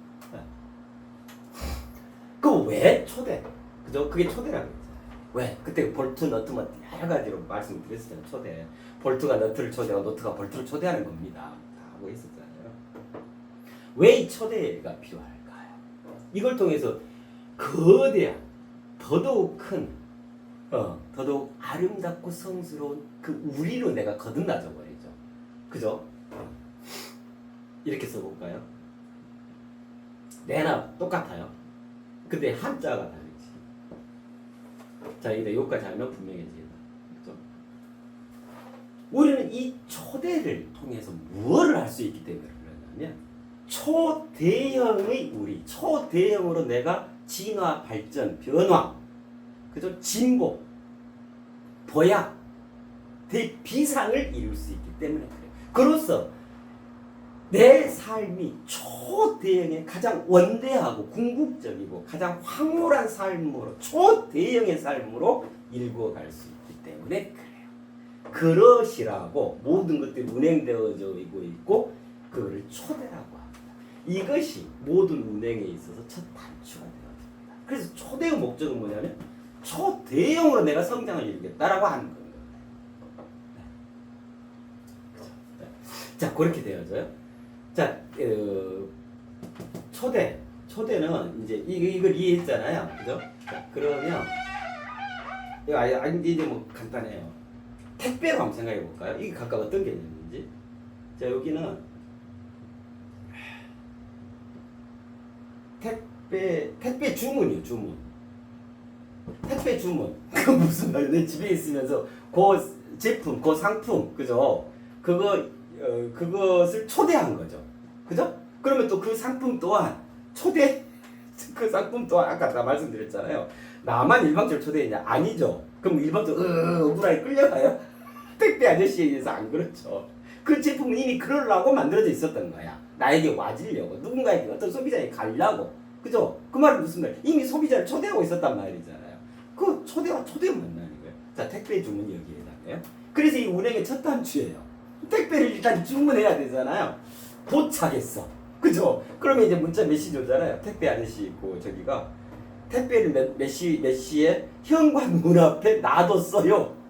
그 왜 초대? 그죠? 그게 초대라고 했잖아요. 왜? 그때 볼트, 너트, 뭐 여러 가지로 말씀드렸잖아요. 초대. 볼트가 너트를 초대하고 너트가 볼트를 초대하는 겁니다. 다 하고 있었잖아요. 왜 이 초대가 필요할까요? 이걸 통해서 거대한, 더더욱 큰, 더더욱 아름답고 성스러운 그 우리로 내가 거듭나져 버리죠. 그죠? 이렇게 써볼까요? 내나 똑같아요. 근데 한자가 다르지. 자, 여기다 요까지 하면 분명해지겠다. 그죠? 우리는 이 초대를 통해서 무엇을 할 수 있기 때문에 그러냐면 초대형의 우리, 초대형으로 내가 진화, 발전, 변화, 그죠? 진보, 보약, 대비상을 이룰 수 있기 때문에 그래요. 그로써 내 삶이 초대형의 가장 원대하고 궁극적이고 가장 황홀한 삶으로, 초대형의 삶으로 일구어갈 수 있기 때문에 그래요. 그것이라고 모든 것들이 운행되어져 있고 그거를 초대라고 합니다. 이것이 모든 운행에 있어서 첫 단추가 되어집니다. 그래서 초대의 목적은 뭐냐면 초대형으로 내가 성장을 이루겠다라고 하는 거예요. 네. 자, 그렇게 되어져요. 자, 초대는 이제 이걸 이해했잖아요, 그죠? 자, 그러면 이제 뭐 간단해요. 택배로 한번 생각해 볼까요? 이게 각각 어떤 개념인지. 자, 여기는 택배 주문이요, 주문. 택배 주문. 그 무슨 말이야? 내 집에 있으면서 그 제품, 그 상품, 그죠? 그것을 초대한 거죠. 그죠? 그러면 또 그 상품 또한 그 상품 또한 아까 다 말씀드렸잖아요. 나만 일방적으로 초대했냐? 아니죠. 그럼 일방적으로 억울하게 끌려가요? 택배 아저씨에 의해서 안 그렇죠. 그 제품은 이미 그러려고 만들어져 있었던 거야. 나에게 와주려고, 누군가에게 어떤 소비자에게 가려고. 그죠? 그 말은 무슨 말? 이미 소비자를 초대하고 있었단 말이잖아요. 그 초대와 초대 만나는 거예요. 자, 택배 주문 여기에다가요. 그래서 이 운행의 첫 단추예요. 택배를 일단 주문해야 되잖아요. 도착했어. 그죠? 그러면 이제 문자 메시지 오잖아요. 택배 아저씨 있고 저기가 택배를 몇 시에 현관문 앞에 놔뒀어요.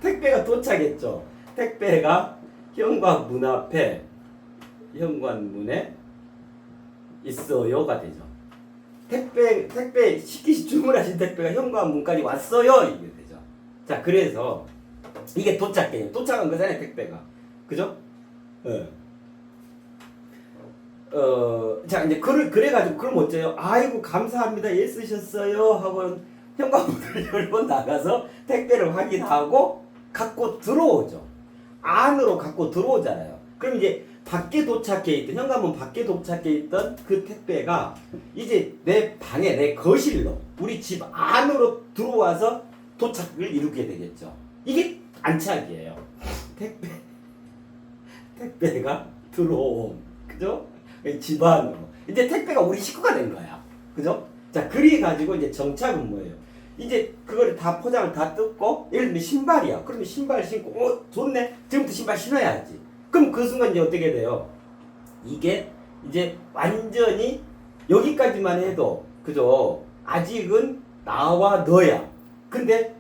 택배가 도착했죠. 택배가 현관문에 있어요가 되죠. 택배 시키시 주문하신 택배가 현관문까지 왔어요. 이게 되죠. 자, 그래서 이게 도착 개념. 도착한 거잖아요, 택배가. 그죠? 자, 이제 그래가지고, 그럼 어째요? 아이고, 감사합니다. 애쓰셨어요. 하고 현관문을 열고 나가서 택배를 확인하고 갖고 들어오죠. 안으로 갖고 들어오잖아요. 그럼 이제 밖에 도착해 있던, 현관문 밖에 도착해 있던 그 택배가 이제 내 방에, 내 거실로, 우리 집 안으로 들어와서 도착을 이루게 되겠죠. 이게 안착이에요. 택배가 들어옴. 그죠? 집 안으로. 이제 택배가 우리 식구가 된 거야. 그죠? 자, 그래가지고 이제 정착은 뭐예요? 이제 그거를 다 포장을 다 뜯고, 예를 들면 신발이야. 그러면 신발 신고, 좋네. 지금부터 신발 신어야지. 그럼 그 순간 이제 어떻게 돼요? 이게 이제 완전히 여기까지만 해도, 그죠? 아직은 나와 너야. 근데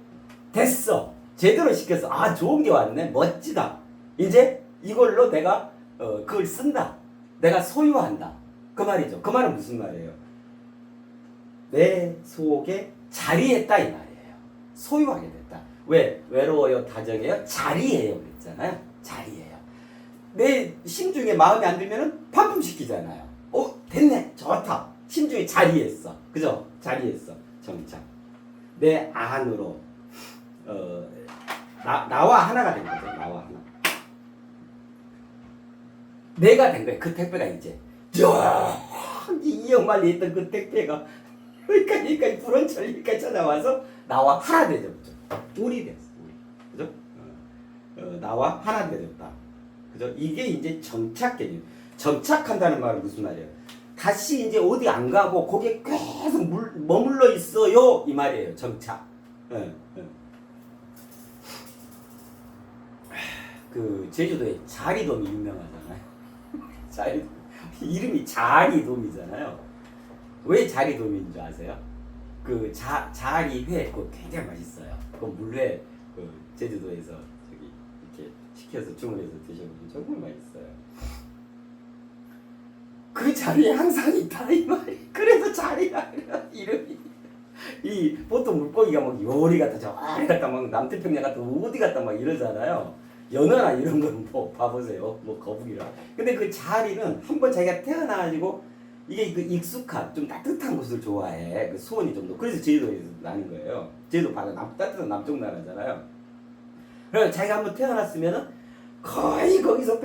됐어. 제대로 시켰어. 아, 좋은 게 왔네. 멋지다. 이제 이걸로 내가 그걸 쓴다. 내가 소유한다. 그 말이죠. 그 말은 무슨 말이에요? 내 속에 자리했다 이 말이에요. 소유하게 됐다. 왜? 외로워요, 다정해요, 자리해요 그랬잖아요. 자리해요. 내 심중에 마음에 안 들면은 반품시키잖아요. 됐네, 좋다. 심중에 자리했어. 그죠? 자리했어. 정착. 내 안으로 나와 하나가 된 거죠. 나와 하나. 내가 된 거야. 그 택배가 이제 이역만리 있던 그 택배가 여기까지 불원철 여기까지 찾아와서 나와 하나 되졌죠. 우리 됐어. 우리. 그죠? 나와 하나 되졌다. 그죠? 이게 이제 정착 개념. 정착한다는 말은 무슨 말이에요? 다시 이제 어디 안 가고 거기에 계속 머물러 있어요 이 말이에요. 정착. 그 제주도에 자리돔이 유명하잖아요. 이름이 자리돔이잖아요. 왜 자리돔인 줄 아세요? 그 자리회 그거 굉장히 맛있어요. 그 물회 그 제주도에서 저기 이렇게 시켜서 주문해서 드셔보면 정말 맛있어요. 그 자리에 항상 있다 이 말이. 그래서 자리라 이름이. 이 보통 물고기가 막 요리 같다 저리 갔다 막 남태평양 갔다 어디 갔다 막 이러잖아요. 연어나 이런 건 뭐 봐보세요. 뭐 거북이라. 근데 그 자리는 한번 자기가 태어나가지고 이게 그 익숙한 좀 따뜻한 곳을 좋아해. 그 수온이 좀 더. 그래서 제주도에서 나는 거예요. 제주도 바다 따뜻한 남쪽 나라잖아요. 그래서 자기가 한번 태어났으면은 거의 거기서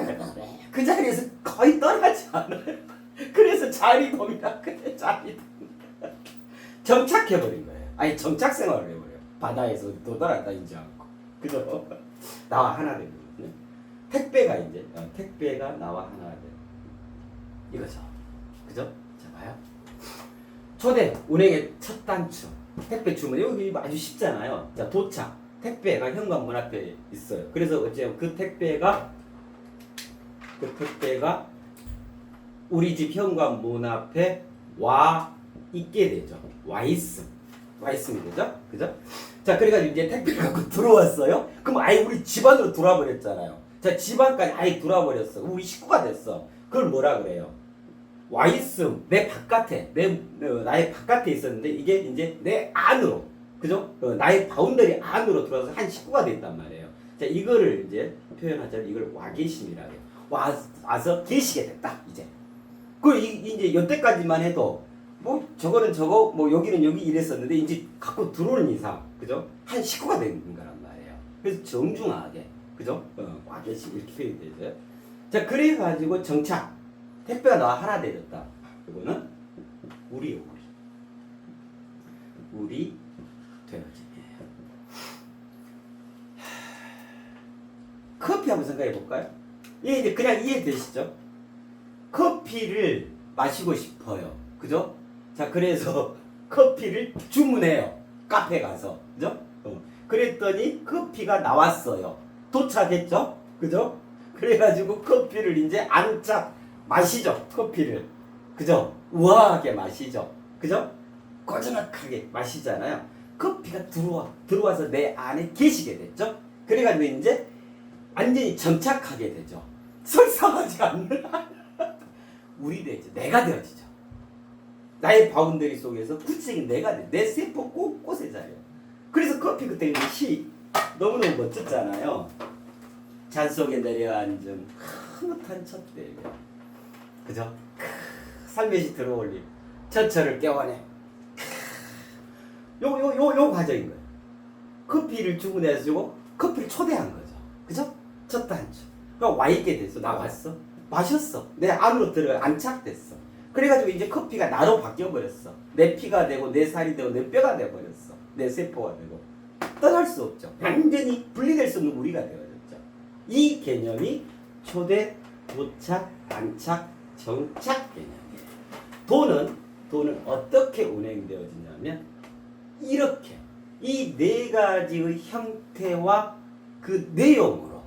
그 자리에서 거의 떠나지 않아요. 그래서 자리돔이라 그래. 자리돔. 정착해버린 거예요. 아니 정착 생활을 해버려요. 바다에서 도달했다인지 않고. 그죠? 나와 하나 된 거거든요. 택배가 이제 택배가 나와 하나 된 이거죠. 그죠? 자 봐요. 초대 운행의 첫 단추. 택배 주문 여기 아주 쉽잖아요. 자 도착. 택배가 현관문 앞에 있어요. 그래서 어째요? 그 택배가 우리 집 현관문 앞에 와 있게 되죠. 와 있으면 되죠. 그죠? 자, 그래가지고 이제 택배를 갖고 들어왔어요. 그럼 아예 우리 집안으로 들어와버렸잖아요. 자, 집안까지 아예 들어와버렸어. 우리 식구가 됐어. 그걸 뭐라 그래요? 와 있음. 내 바깥에, 나의 바깥에 있었는데 이게 이제 내 안으로, 그죠? 나의 바운더리 안으로 들어와서 한 식구가 됐단 말이에요. 자, 이거를 이제 표현하자면 이걸 와 계심이라 해요. 와서 계시게 됐다. 이제. 이제 여태까지만 해도 뭐 저거는 저거 뭐 여기는 여기 이랬었는데 이제 갖고 들어오는 이상 그죠? 한 식구가 된 거란 말이에요. 그래서 정중하게 그죠? 와 계시 이렇게 표현이 되죠. 자 그래가지고 정착 택배가 나와 하나 되었다. 이거는 우리 되어짐이에요. 커피 한번 생각해 볼까요? 이게 이제 그냥 이해되시죠? 커피를 마시고 싶어요. 그죠? 자, 그래서 커피를 주문해요. 카페 가서. 그죠? 그랬더니 커피가 나왔어요. 도착했죠? 그죠? 그래가지고 커피를 이제 안짝 마시죠. 커피를. 그죠? 우아하게 마시죠. 그죠? 꼬즈넉하게 마시잖아요. 커피가 들어와서 내 안에 계시게 됐죠? 그래가지고 이제 완전히 정착하게 되죠. 설사하지 않는 우리 되죠. 내가 되어지죠. 나의 바운더리 속에서 구체적인 내가 돼. 내 세포 꽃의 자리예요. 그래서 커피 그때 시 너무너무 멋졌잖아요. 잔 속에 내려앉은 흐뭇한 첫대요. 그죠? 살며시 들어올림. 처처를 깨워내. 요 과정인 거예요. 커피를 주문해가지고 커피를 초대한 거죠. 그죠? 첫 단추. 그러니까 와 있게 됐어. 나 왔어. 마셨어. 내 안으로 들어 안착됐어. 그래가지고 이제 커피가 나로 바뀌어버렸어. 내 피가 되고 내 살이 되고 내 뼈가 되어버렸어. 내 세포가 되고. 떠날 수 없죠. 완전히 분리될 수 없는 우리가 되어졌죠. 이 개념이 초대, 도착, 안착, 정착 개념이에요. 돈은 어떻게 운행되어지냐면 이렇게 이 네 가지의 형태와 그 내용으로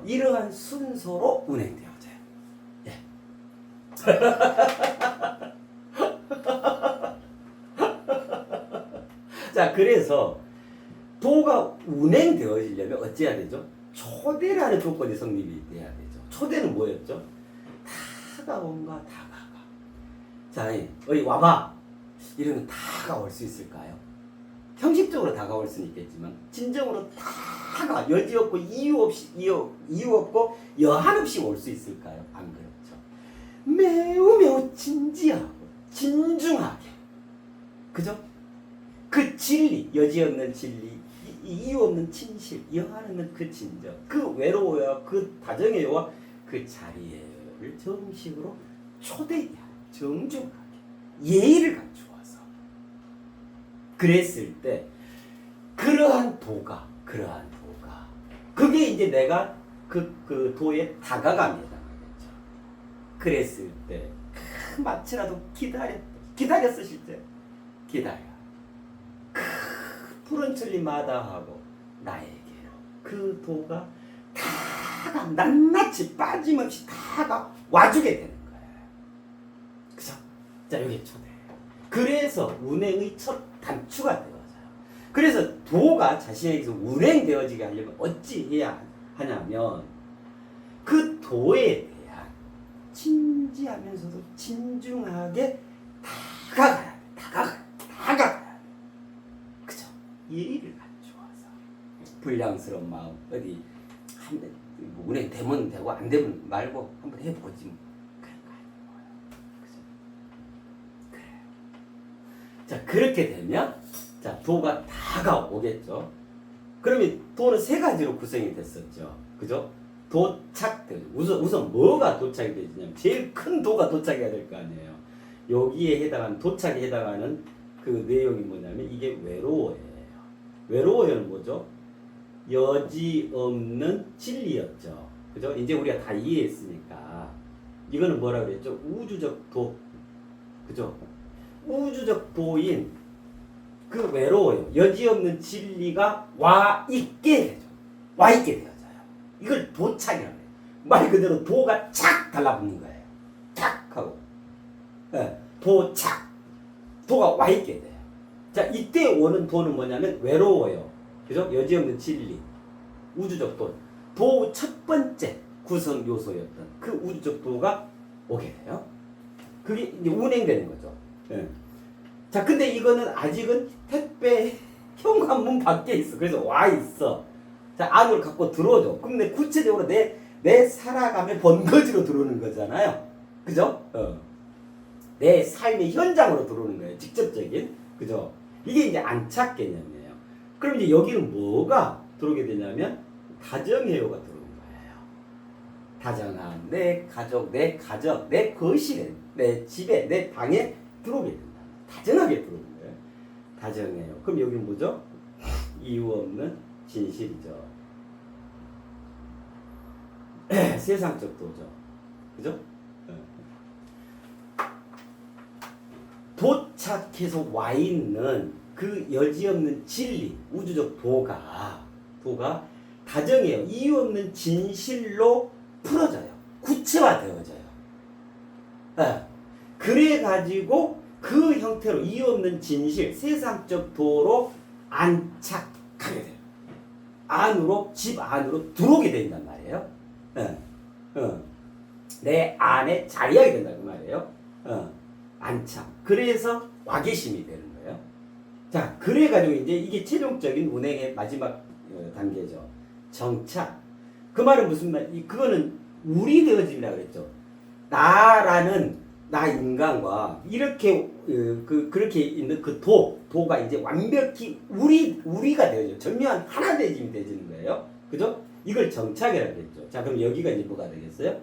이러한 순서로 운행되어져요. 예. 자, 그래서 도가 운행되어지려면 어찌해야 되죠? 초대라는 조건이 성립이 돼야 되죠. 초대는 뭐였죠? 다가온가 다가가. 자, 어디 와봐. 이러면 다가올 수 있을까요? 형식적으로 다가올 수는 있겠지만 진정으로 다가 여지없고 이유 없고 여한 없이 올 수 있을까요? 안 그렇죠. 매우 진지하고 진중하게. 그죠? 그 진리, 여지없는 진리, 이유 없는 진실, 여한 없는 그 진정, 그 외로워요, 그 다정해요와 그 자리를 정식으로 초대해야 정중하게 예의를 갖추어서 그랬을 때 그러한 도가 그게 이제 내가 그 도에 다가감에 해당하겠죠. 그랬을 때 마치라도 기다렸어 실제 기다려 푸른 천리 마다하고 나에게로 그 도가 다가 낱낱이 빠짐없이 다가 와주게 되는 거예요. 그죠? 자, 이게 초대예요. 그래서 운행의 첫 단추가 되어져요. 그래서 도가 자신에게서 운행되어지게 하려면 어찌 해야 하냐면 그 도에 대한 진지하면서도 진중하게 다가가야 돼. 그죠? 예의를 갖추어서 불량스러운 마음 어디 뭐 운행 되면 되고 안 되면 말고 한번 해보지 뭐. 그런 거 아니에요. 그죠? 그래. 자, 그렇게 되면 자, 도가 다가오겠죠. 그러면 도는 세 가지로 구성이 됐었죠. 그죠? 도착들. 우선 뭐가 도착이 되냐면 제일 큰 도가 도착해야 될 거 아니에요. 여기에 해당하는 도착에 해당하는 그 내용이 뭐냐면 이게 외로워예요. 외로워요는 뭐죠? 여지없는 진리였죠. 그죠? 이제 우리가 다 이해했으니까 이거는 뭐라 그랬죠? 우주적 도. 그죠? 우주적 도인 그 외로워요. 여지없는 진리가 와 있게 되죠. 와 있게 되어져요. 이걸 도착이라고 해요. 말 그대로 도가 착 달라붙는 거예요. 착 하고. 네, 도착. 도가 와 있게 돼요. 자, 이때 오는 도는 뭐냐면 외로워요. 그죠? 여지없는 진리. 우주적 도. 도 첫 번째 구성 요소였던 그 우주적 도가 오게 돼요. 그게 이제 운행되는 거죠. 네. 자, 근데 이거는 아직은 택배 현관문 밖에 있어. 그래서 와 있어. 자, 안으로 갖고 들어오죠. 그럼 내 구체적으로 내 살아감의 번거지로 들어오는 거잖아요. 그죠? 내 삶의 현장으로 들어오는 거예요. 직접적인. 그죠? 이게 이제 안착 개념이에요. 그럼 이제 여기는 뭐가 들어오게 되냐면 다정해요가 들어오는 거예요. 다정한 내 가족, 내 거실에, 내 집에, 내 방에 들어오게 된다. 다정하게 들어오는 거예요. 다정해요. 그럼 여기는 뭐죠? 이유 없는 진실이죠. 세상적 도죠. 그죠? 도착해서 와 있는 그 여지없는 진리, 우주적 도가 다정해요. 이유 없는 진실로 풀어져요. 구체화되어져요. 네. 그래가지고 그 형태로 이유 없는 진실, 세상적 도로 안착하게 돼요. 안으로, 집 안으로 들어오게 된단 말이에요. 네. 내 안에 자리하게 된다 그 말이에요. 안착. 그래서 와계심이 되는 거예요. 자, 그래가지고 이제 이게 최종적인 운행의 마지막 단계죠. 정착. 그 말은 무슨 말? 그거는 우리 되어짐이라고 그랬죠. 나라는 나 인간과 이렇게 그렇게 있는 그 도가 이제 완벽히 우리가 되어져. 절묘한 하나 되짐이 되지는 거예요. 그죠? 이걸 정착이라고 했죠. 자, 그럼 여기가 이제 뭐가 되겠어요?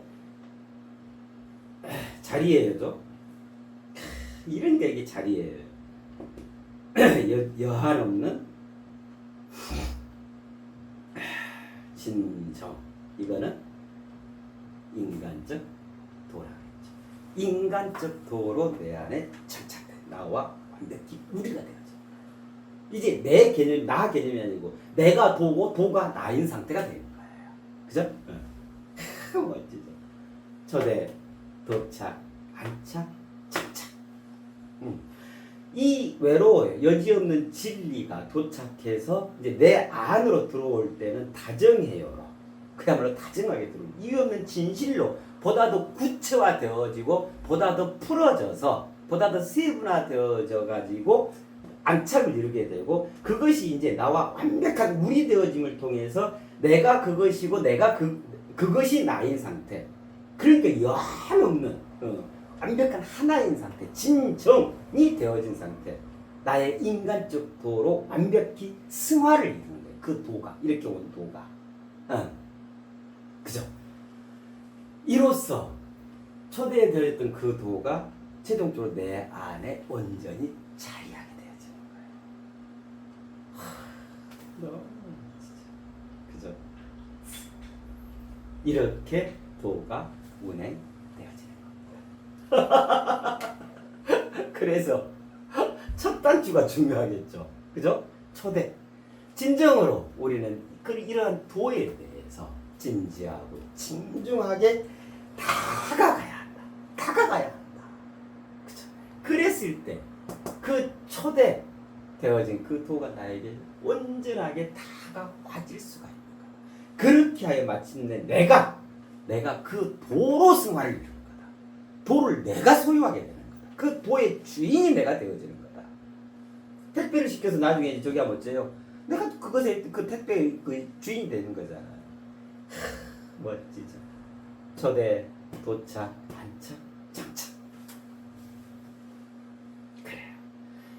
자리예요죠. 이런 게 이게 자리예요. 여한 없는 진정. 이거는 인간적 도라고 했죠. 인간적 도로 내 안에 정착돼. 나와 완벽히 우리가 되어져. 이제 내 개념, 나 개념이 아니고 내가 도고 도가 나인 상태가 되는 거예요. 그죠? 멋지죠. 초대, 도착, 안착, 정착. 이 외로워요. 여지없는 진리가 도착해서 이제 내 안으로 들어올 때는 다정해요. 그야말로 다정하게 들어오고 이유 없는 진실로 보다 더 구체화되어지고 보다 더 풀어져서 보다 더 세분화되어져 가지고 안착을 이루게 되고 그것이 이제 나와 완벽한 우리 되어짐을 통해서 내가 그것이고 내가 그것이 나인 상태. 그러니까 여한 없는 완벽한 하나인 상태, 진정이 되어진 상태. 나의 인간적 도로 완벽히 승화를 이루는 거예요. 그 도가, 이렇게 온 도가. 그죠? 이로써 초대되었던 그 도가 최종적으로 내 안에 온전히 자리하게 되어지는 거예요. 너무 그죠? 이렇게 도가 운행되어지는 겁니다. 그래서 첫 단추가 중요하겠죠. 그죠? 초대. 진정으로 우리는 이러한 도에 대해서 진지하고 진중하게 다가가야 한다. 다가가야 한다. 그죠? 그랬을 때 그 초대 되어진 그 도가 나에게 온전하게 다가와질 수가 있는 거다. 그렇게 하여 마침내 내가 그 도로 승화를 이루는 거다. 도를 내가 소유하게 되는 거다. 그 도의 주인이 내가 되어지는 거다. 택배를 시켜서 나중에 저기 하면 어째요? 내가 그것의 그 택배의 그 주인이 되는 거잖아요. 멋지죠. 초대, 도착, 안착, 장착. 그래요.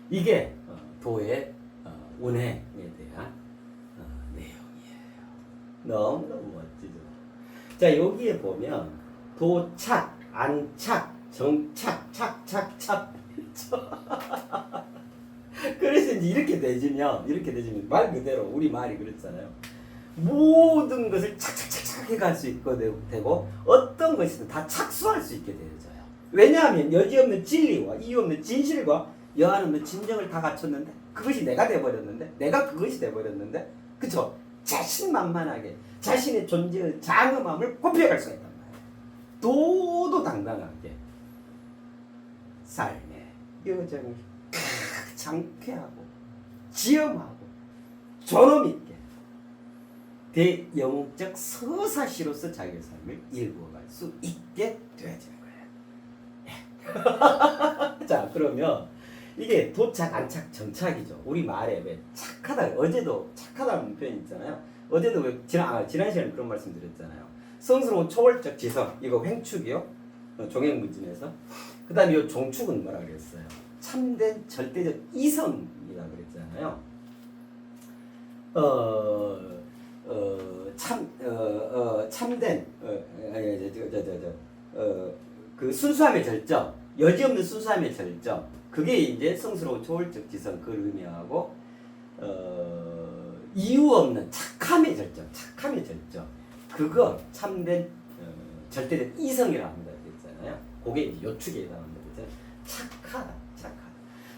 이게 도의 운행에 대한 내용이에요. 너무너무 멋지죠. 자, 여기에 보면 도착, 안착, 정착, 착착착. 그래서 이제 이렇게 되지면 말 그대로 우리 말이 그렇잖아요. 모든 것을 착착착착 해갈 수 있고 되고 어떤 것이든 다 착수할 수 있게 되어져요. 왜냐하면 여지없는 진리와 이유 없는 진실과 여한 없는 진정을 다 갖췄는데 그것이 내가 돼버렸는데 내가 그것이 돼버렸는데 그쵸? 자신만만하게 자신의 존재의 장엄함을 고표해갈 수가 있단 말이에요. 도도당당하게 삶의 여정을 장쾌하고 지엄하고 존엄있게 대영웅적 서사시로서 자기의 삶을 일구어갈 수 있게 되어지는 거예요. 자, 그러면 이게 도착, 안착, 정착이죠. 우리 말에 왜 착하다, 어제도 착하다는 표현 있잖아요. 어제도 왜 지난 시간에 그런 말씀 드렸잖아요. 성스러운 초월적 지성, 이거 횡축이요. 종횡문진에서. 그 다음에 이 종축은 뭐라 그랬어요? 참된 절대적 이성이라고 그랬잖아요. 참된 그 순수함의 절정, 여지없는 순수함의 절정, 그게 이제 성스러운 초월적 지성 그걸 의미하고 이유 없는 착함의 절정, 착함의 절정. 그거 참된 절대된 이성이라고 합니다. 그랬잖아요. 그게 이제 요축에 해당합니다. 착하다, 착하다.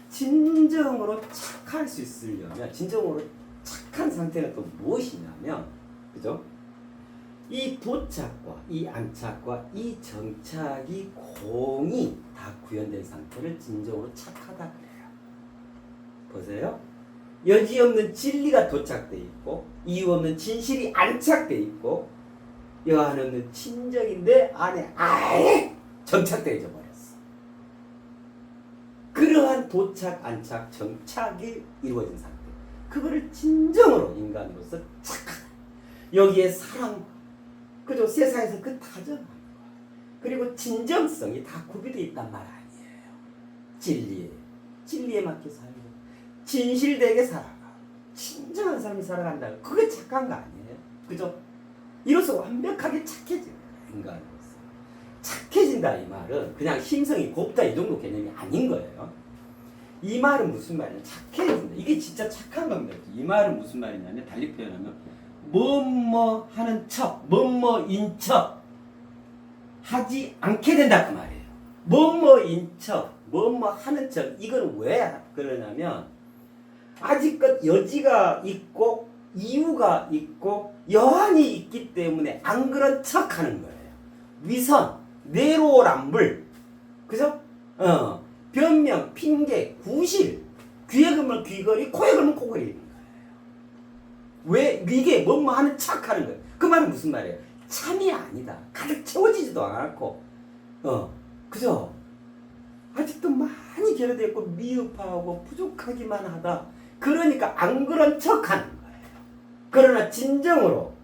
진정으로 착할 수 있으려면, 진정으로 착한 상태는 또 무엇이냐면, 그죠? 이 도착과 이 안착과 이 정착이 공이 다 구현된 상태를 진정으로 착하다 그래요. 보세요. 여지 없는 진리가 도착돼 있고, 이유 없는 진실이 안착돼 있고, 여한 없는 친정이 내 안에 아예 정착되어 버렸어. 그러한 도착, 안착, 정착이 이루어진 상태. 그거를 진정으로 인간으로서 착하다. 여기에 사랑, 그죠? 세상에서 그 다정함, 그리고 진정성이 다 구비되어 있단 말 아니에요. 진리에 맞게 살고, 진실되게 살아가. 진정한 사람이 살아간다. 그게 착한 거 아니에요? 그죠? 이로써 완벽하게 착해지는 거예요, 인간으로서. 착해진다 이 말은 그냥 심성이 곱다 이 정도 개념이 아닌 거예요. 이 말은 무슨 말이냐? 착해진다. 이게 진짜 착한 겁니다. 이 말은 무슨 말이냐면, 달리 표현하면 뭐뭐 하는 척, 뭐뭐인 척 하지 않게 된다 그 말이에요. 뭐뭐인 척, 뭐뭐 하는 척. 이건 왜 그러냐면, 아직껏 여지가 있고 이유가 있고 여한이 있기 때문에 안 그런 척 하는 거예요. 위선, 내로남불, 그죠? 변명, 핑계, 구실, 귀에 걸면 귀걸이, 코에 걸면 코걸이인 거예요. 왜? 이게 뭐뭐 하는 척 하는 거예요. 그 말은 무슨 말이에요? 참이 아니다. 가득 채워지지도 않았고, 그죠? 아직도 많이 결여되어 있고 미흡하고 부족하기만 하다. 그러니까 안 그런 척 하는 거예요. 그러나 진정으로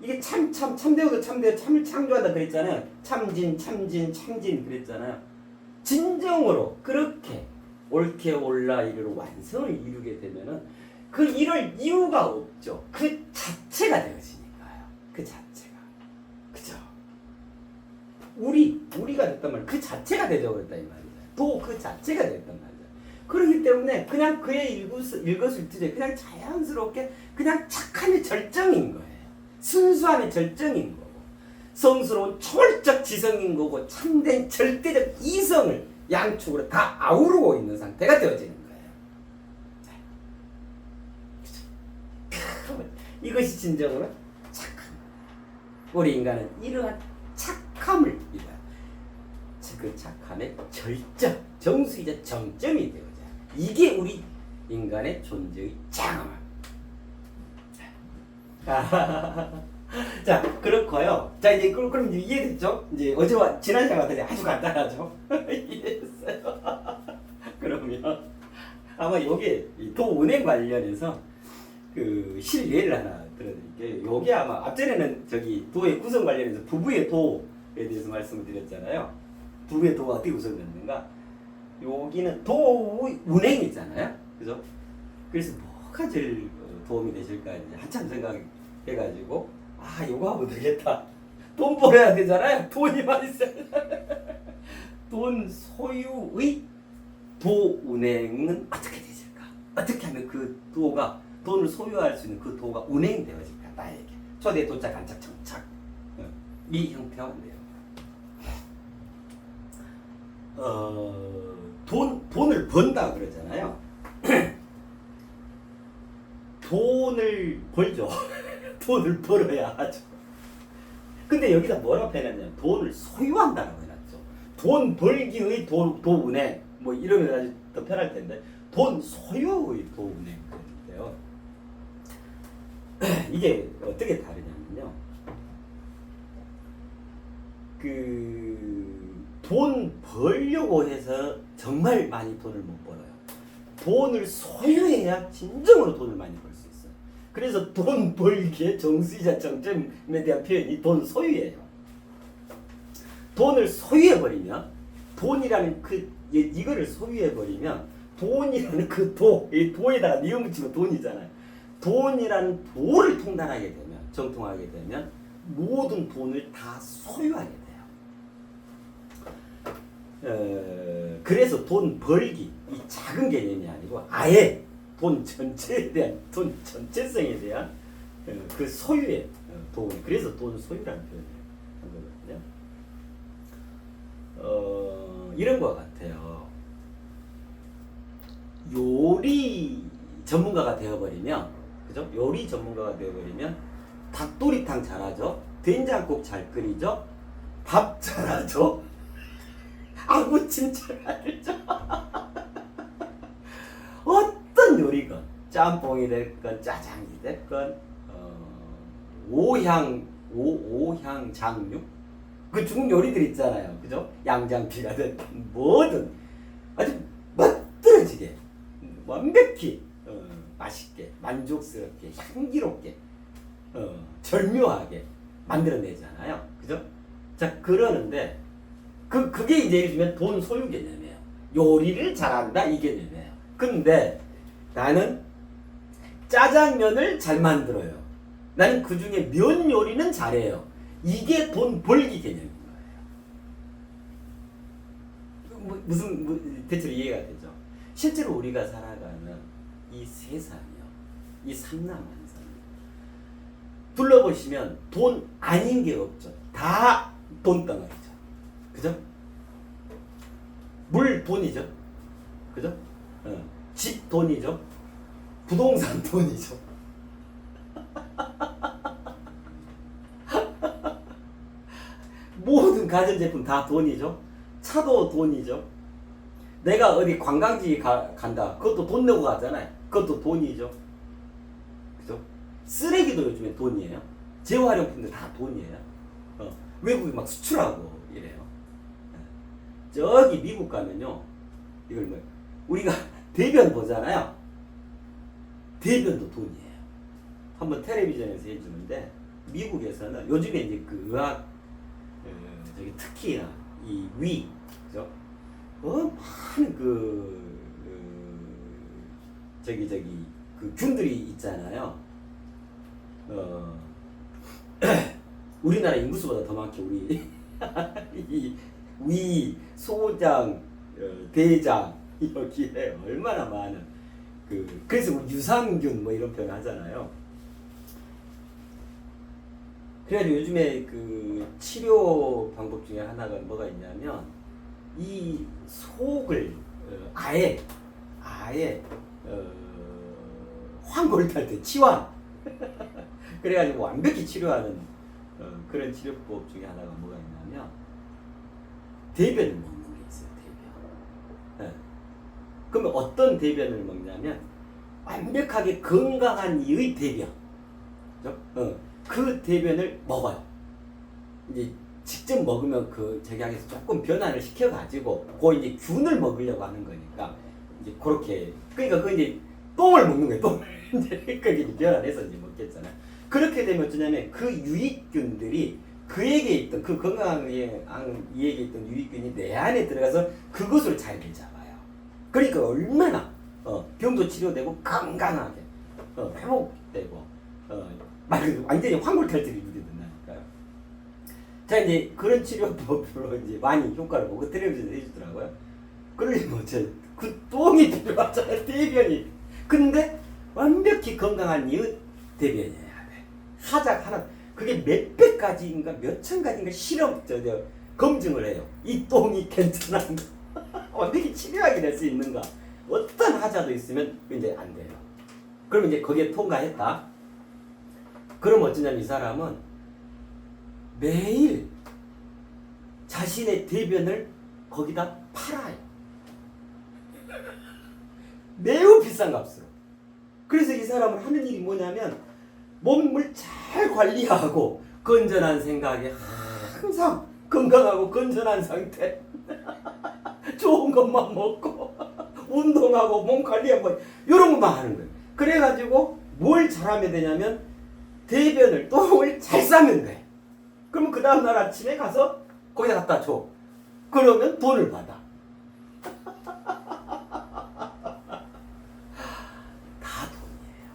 이게 참되어도 참되어 참을 창조한다 그랬잖아요. 참진 그랬잖아요. 진정으로 그렇게 옳게 올라 이르러 완성을 이루게 되면은 그 이럴 이유가 없죠. 그 자체가 되어지니까요. 그 자체가. 그죠? 우리가 됐단 말이에요. 그 자체가 되어버렸다 이 말이죠. 또 그 자체가 됐단 말이죠. 그렇기 때문에 그냥 그의 일거수일투족 그냥 자연스럽게 그냥 착함의 절정인 거예요. 순수함의 절정인 거고, 성스러운 초월적 지성인 거고, 참된 절대적 이성을 양축으로 다 아우르고 있는 상태가 되어지는 거예요. 이것이 진정으로 착함. 우리 인간은 이러한 착함을 이루어요. 그 착함의 절정, 정수이자 정점이 되어져. 이게 우리 인간의 존재의 장엄함. 자, 그렇고요. 자, 이제 그럼 이제 이해됐죠? 이제 어제와 지난 시간 같은데 아주 간단하죠? 이해했어요? 그러면 아마 요게 도운행 관련해서 그 실례를 하나 들어드릴게요. 요게 아마 앞전에는 저기 도의 구성 관련해서 부부의 도에 대해서 말씀을 드렸잖아요. 부부의 도가 어떻게 구성되는가? 여기는 도운행이잖아요. 그죠? 그래서 뭐가 제일 도움이 되실까 이제 한참 생각해가지고, 요거 하면 되겠다. 돈 벌어야 되잖아요. 돈이 많이 있어야 돈 소유의 도운행은 어떻게 되실까? 어떻게 하면 그 도가, 돈을 소유할 수 있는 그 도가 운행되어질까? 나에게. 초대 도착, 안착, 정착. 이 형태가 돼요. 돈을 번다 그러잖아요. 돈을 벌죠. 돈을 벌어야 하죠. 근데 여기다 뭐라고 해놨냐면 돈을 소유한다라고 해놨죠. 돈 벌기의 도운행 뭐 이러면 아주 더 편할 텐데 돈 소유의 도운행 그랬는데요. 이게 어떻게 다르냐면요. 돈 벌려고 해서 정말 많이 돈을 못 벌어요. 돈을 소유해야 진정으로 돈을 많이 벌 수 있어요. 그래서 돈 벌기의 정수이자 정점에 대한 표현이 돈 소유예요. 돈을 소유해버리면, 돈이라는 이거를 소유해버리면, 돈이라는 그 이 도에다가 니은 붙이면 돈이잖아요. 돈이라는 도를 통달하게 되면, 정통하게 되면, 모든 돈을 다 소유하게 돼요. 그래서 돈 벌기 이 작은 개념이 아니고 아예 돈 전체에 대한 돈 전체성에 대한 그 소유의 돈. 그래서 돈 소유라는 표현을 한 거거든요. 이런 것 같아요. 요리 전문가가 되어버리면, 그죠? 요리 전문가가 되어버리면 닭도리탕 잘하죠? 된장국 잘 끓이죠? 밥 잘하죠? 아무침 잘 알죠? 어떤 요리건, 짬뽕이 됐건 짜장이 됐건 오향 장육, 그 중국 요리들 있잖아요, 그죠? 양장피가 됐든 뭐든 아주 멋들어지게 완벽히 맛있게 만족스럽게 향기롭게 절묘하게 만들어내잖아요, 그죠? 자, 그러는데 그게 이제 예를 들면 돈 소유 개념이에요. 요리를 잘한다 이 개념이에요. 근데 나는 짜장면을 잘 만들어요. 나는 그 중에 면 요리는 잘해요. 이게 돈 벌기 개념인 거예요. 무슨 대체로 이해가 되죠? 실제로 우리가 살아가는 이 세상이요, 이 삼남한상 둘러보시면 돈 아닌 게 없죠. 다 돈덩어리죠. 그죠? 물 돈이죠. 그죠? 집 돈이죠. 부동산 돈이죠. 모든 가전제품 다 돈이죠. 차도 돈이죠. 내가 어디 관광지 간다. 그것도 돈 내고 가잖아요. 그것도 돈이죠. 그죠? 쓰레기도 요즘에 돈이에요. 재활용품도 다 돈이에요. 외국에 막 수출하고 이래요. 저기 미국 가면요, 이걸 뭐 우리가 대변 보잖아요. 대변도 돈이에요. 한번 텔레비전에서 해주는데, 미국에서는 요즘에 이제 그 의학, 저기 특히나 이 위, 그죠? 많은 그 균들이 있잖아요. 우리나라 인구수보다 더 많게 우리 이 위, 소장, 대장 여기에 얼마나 많은 그래서 우리 유산균 뭐 이런 표현 하잖아요. 그래가지고 요즘에 그 치료 방법 중에 하나가 뭐가 있냐면, 이 속을 아예 황골 탈 때 치환 그래가지고 완벽히 치료하는 그런 치료법 중에 하나가 뭐가 있냐면 대변을 먹는 게 있어요. 대변. 그러면 어떤 대변을 먹냐면 완벽하게 건강한 이의 대변, 그죠? 그 대변을 먹어요. 이제 직접 먹으면 그 제약에서 조금 변화를 시켜가지고 그 이제 균을 먹으려고 하는 거니까 이제 그렇게, 그러니까 그 이제 똥을 먹는 거예요. 똥을 이제 그게 변화해서 이제 먹겠잖아요. 그렇게 되면 어쩌냐면 그 유익균들이 그에게 있던 그 건강에 이에게 있던 유익균이 내 안에 들어가서 그것을 자리를 잡아요. 그러니까 얼마나 병도 치료되고 건강하게 회복되고 말 그대로 완전히 황골탈지를 누리는다니까요. 자, 이제 그런 치료법으로 이제 많이 효과를 보고 텔레비전에 해주더라고요. 그러려면 그 똥이 필요하잖아요, 대변이. 근데 완벽히 건강한 이의 대변이어야 돼. 하작 하나, 그게 몇백 가지인가 몇천 가지인가 실험 검증을 해요. 이 똥이 괜찮은가, 완벽히 치료하게 될 수 있는가. 어떤 하자도 있으면 이제 안 돼요. 그러면 이제 거기에 통과했다. 그럼 어쩌냐면 이 사람은 매일 자신의 대변을 거기다 팔아요. 매우 비싼 값으로. 그래서 이 사람은 하는 일이 뭐냐면 몸을 잘 관리하고 건전한 생각에 항상 건강하고 건전한 상태 좋은 것만 먹고 운동하고 몸 관리하고 이런 것만 하는 거예요. 그래가지고 뭘 잘하면 되냐면 대변을, 똥을 잘 싸면 돼. 그러면 그 다음날 아침에 가서 거기다 갖다 줘. 그러면 돈을 받아. 다 돈이에요.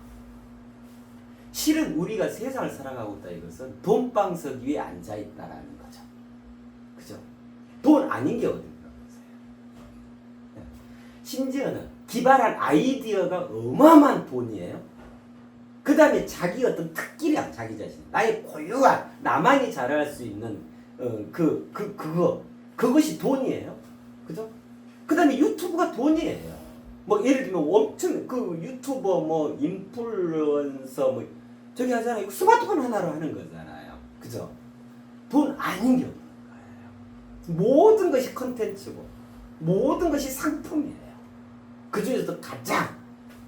실은 우리가 세상을 살아가고 있다 이것은 돈방석 위에 앉아있다라는 거죠. 그죠? 돈 아닌 게 어딘가 보세요. 심지어는 기발한 아이디어가 어마어마한 돈이에요. 그 다음에 자기 어떤 특기량, 자기 자신, 나의 고유한, 나만이 잘할 수 있는 그것이 돈이에요. 그죠? 그 다음에 유튜브가 돈이에요. 뭐 예를 들면 엄청 그 유튜버 뭐 인플루언서 뭐 저기 하잖아요. 스마트폰 하나로 하는 거잖아요. 그죠? 돈 아닌 게 없는 거예요. 모든 것이 컨텐츠고 모든 것이 상품이에요. 그 중에서도 가장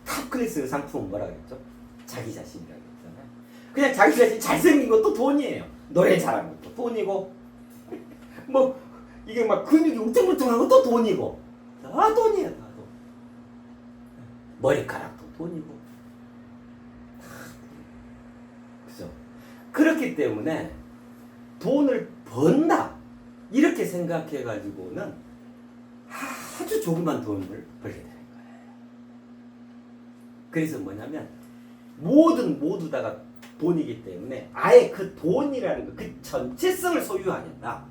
탑 클래스의 상품은 뭐라 그랬죠? 자기 자신이라고 했잖아요. 그냥 자기 자신 잘생긴 것도 돈이에요. 노래 잘하는 것도 돈이고 뭐 이게 막 근육이 울퉁불퉁한 것도 돈이고 다 돈이에요. 다 돈. 머리카락도 돈이고 그죠? 그렇기 때문에 돈을 번다 이렇게 생각해 가지고는 아주 조그만 돈을 벌게 되는 거예요. 그래서 뭐냐면 모두 다가 돈이기 때문에 아예 그 돈이라는 그 전체성을 소유하겠다.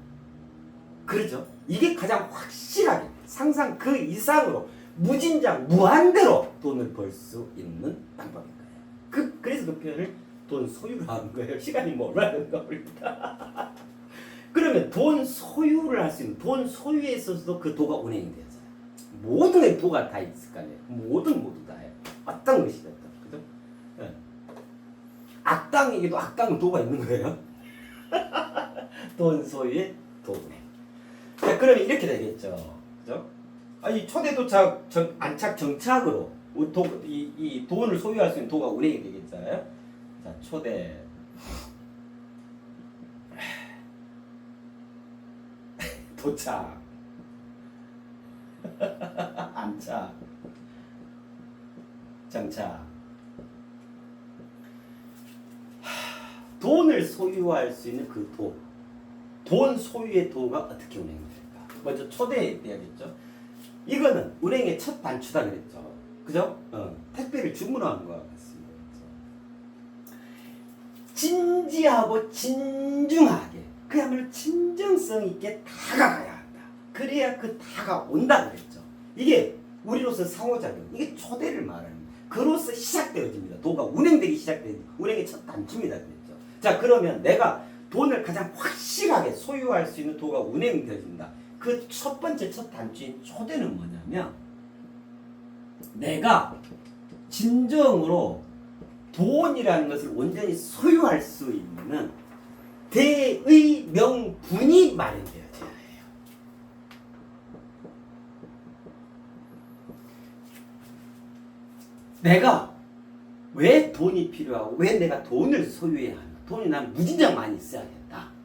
그렇죠? 이게 가장 확실하게 상상 그 이상으로 무진장 무한대로 돈을 벌 수 있는 방법인 거예요. 그래서 그 표현을 돈 소유를 하는 거예요. 시간이 뭐 얼마나 걸릴까? 그러면 돈 소유를 할 수 있는 돈 소유에 있어서도 그 도가 운행이 되잖아요. 모든 게 도가 다 있을 거 아니에요. 모두 다 해요. 어떤 것이 됐다. 그죠? 네. 악당에게도 악당 도가 있는 거예요. 돈 소유의 도 운행. 자, 그러면 이렇게 되겠죠. 그죠? 이 초대도착, 안착, 정착으로 이 돈을 소유할 수 있는 도가 운행이 되겠잖아요. 자, 초대. 도착. 안착. 정착. 돈을 소유할 수 있는 그 도. 돈 소유의 도가 어떻게 운행될까? 먼저 초대해야겠죠. 이거는 운행의 첫 단추다 그랬죠. 그죠? 택배를 주문하는 것 같습니다. 진지하고 진중하게 그야말로 진정성 있게 다가가야 한다. 그래야 그 다가온다 그랬죠. 이게 우리로서 상호작용, 이게 초대를 말합니다. 그로서 시작되어집니다. 도가 운행되기 시작되는 운행의 첫 단추입니다 그랬죠. 자, 그러면 내가 돈을 가장 확실하게 소유할 수 있는 도가 운행되어진다. 그 첫 번째 첫 단추인 초대는 뭐냐면 내가 진정으로 돈이라는 것을 온전히 소유할 수 있는 대의 명분이 마련되어져야 해요. 내가 왜 돈이 필요하고 왜 내가 돈을 소유해야 하나? 돈이 난 무진장 많이 있어야겠다.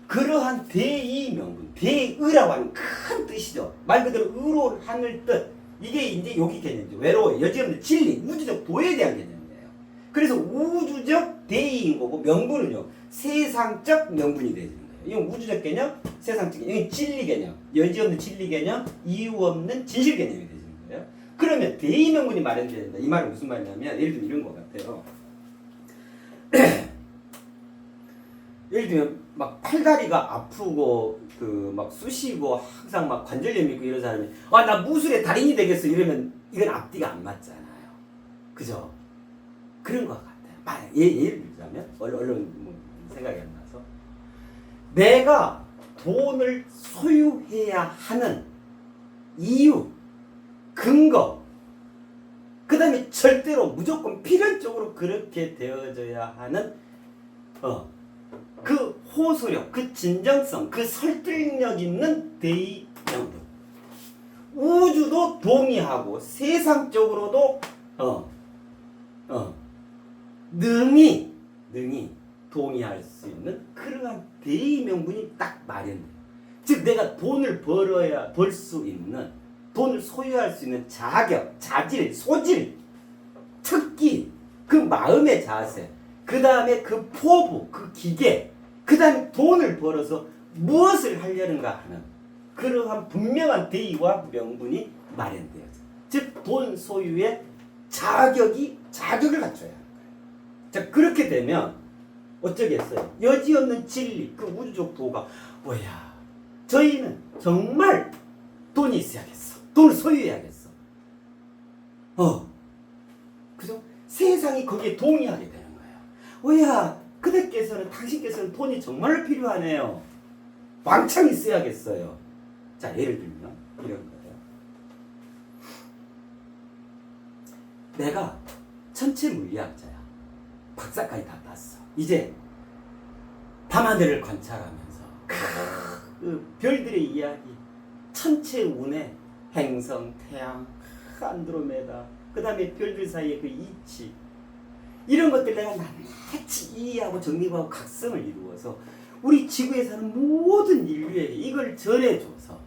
그러한 대의 명분, 대의라고 하는 큰 뜻이죠. 말 그대로 의로 하늘 뜻. 이게 이제 여기 개념이죠. 외로워, 여지없는 진리, 우주적 도에 대한 개념이에요. 그래서 우주적 대의인 거고 명분은요 세상적 명분이 되는 거예요. 이건 우주적 개념, 세상적 개념, 이건 진리 개념, 여지없는 진리 개념, 이유 없는 진실 개념이 되는 거예요. 그러면 대의 명분이 마련돼야 된다. 이 말은 무슨 말이냐면 예를 들면 이런 것 같아요. 예를 들면 막 팔다리가 아프고 그 막 쑤시고 항상 막 관절염 있고 이런 사람이 나 무술의 달인이 되겠어 이러면 이건 앞뒤가 안 맞잖아요. 그죠? 그런 것 같아요. 예를 들자면 얼른 뭐 생각이 안 나서 내가 돈을 소유해야 하는 이유, 근거, 그 다음에 절대로 무조건 필연적으로 그렇게 되어져야 하는 그 호소력, 그 진정성, 그 설득력 있는 대의 명분. 우주도 동의하고 세상적으로도 능히 동의할 수 있는 그러한 대의 명분이 딱 마련돼요. 즉 내가 돈을 벌 수 있는, 돈을 소유할 수 있는 자격, 자질, 소질, 특기, 그 마음의 자세, 그 다음에 그 포부, 그 기계, 그 다음에 돈을 벌어서 무엇을 하려는가 하는 그러한 분명한 대의와 명분이 마련되어져. 즉 돈 소유의 자격을 갖춰야 하는 거예요. 자, 그렇게 되면 어쩌겠어요? 여지없는 진리, 그 우주적 도가 뭐야? 저희는 정말 돈이 있어야겠어. 돈을 소유해야겠어. 그죠? 세상이 거기에 동의하게 되는 거예요. 왜야 그대께서는 당신께서는 돈이 정말로 필요하네요. 왕창 있어야겠어요. 자 예를 들면 이런 거예요. 내가 천체 물리학자야. 박사까지 다 땄어. 이제 밤하늘을 관찰하면서 그 별들의 이야기, 천체 운해, 행성, 태양, 안드로메다, 그 다음에 별들 사이의 그 이치, 이런 것들 내가 낱낱이 이해하고 정리하고 각성을 이루어서 우리 지구에 사는 모든 인류에게 이걸 전해줘서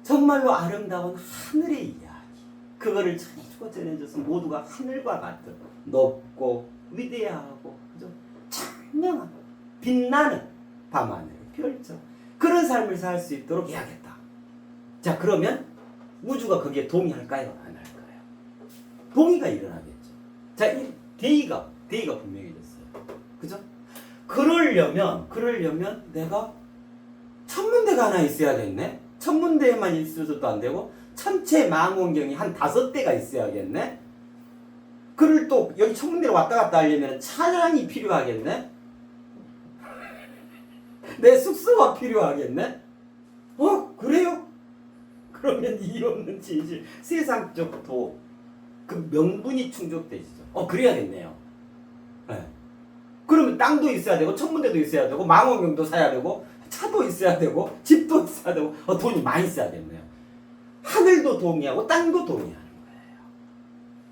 정말로 아름다운 하늘의 이야기, 그거를 전해줘서 모두가 하늘과 같은 높고 위대하고 그죠? 청명한 빛나는 밤하늘을 펼쳐 그런 삶을 살 수 있도록 해야겠다. 자 그러면 우주가 거기에 동의할까요? 안 할까요? 동의가 일어나겠죠. 자 이 대의가 분명해졌어요. 그죠? 그러려면 내가 천문대가 하나 있어야겠네. 천문대에만 있어서도 안 되고 천체 망원경이 한 5대가 있어야겠네. 그를 또 여기 천문대로 왔다 갔다 하려면 차량이 필요하겠네. 내 숙소가 필요하겠네. 그래요? 그러면 이 없는 진실 세상적 그 명분이 충족되시죠. 그래야겠네요. 네. 그러면 땅도 있어야 되고 천문대도 있어야 되고 망원경도 사야 되고 차도 있어야 되고 집도 있어야 되고 돈이 많이 있어야겠네요. 하늘도 동의하고 땅도 동의하는 거예요.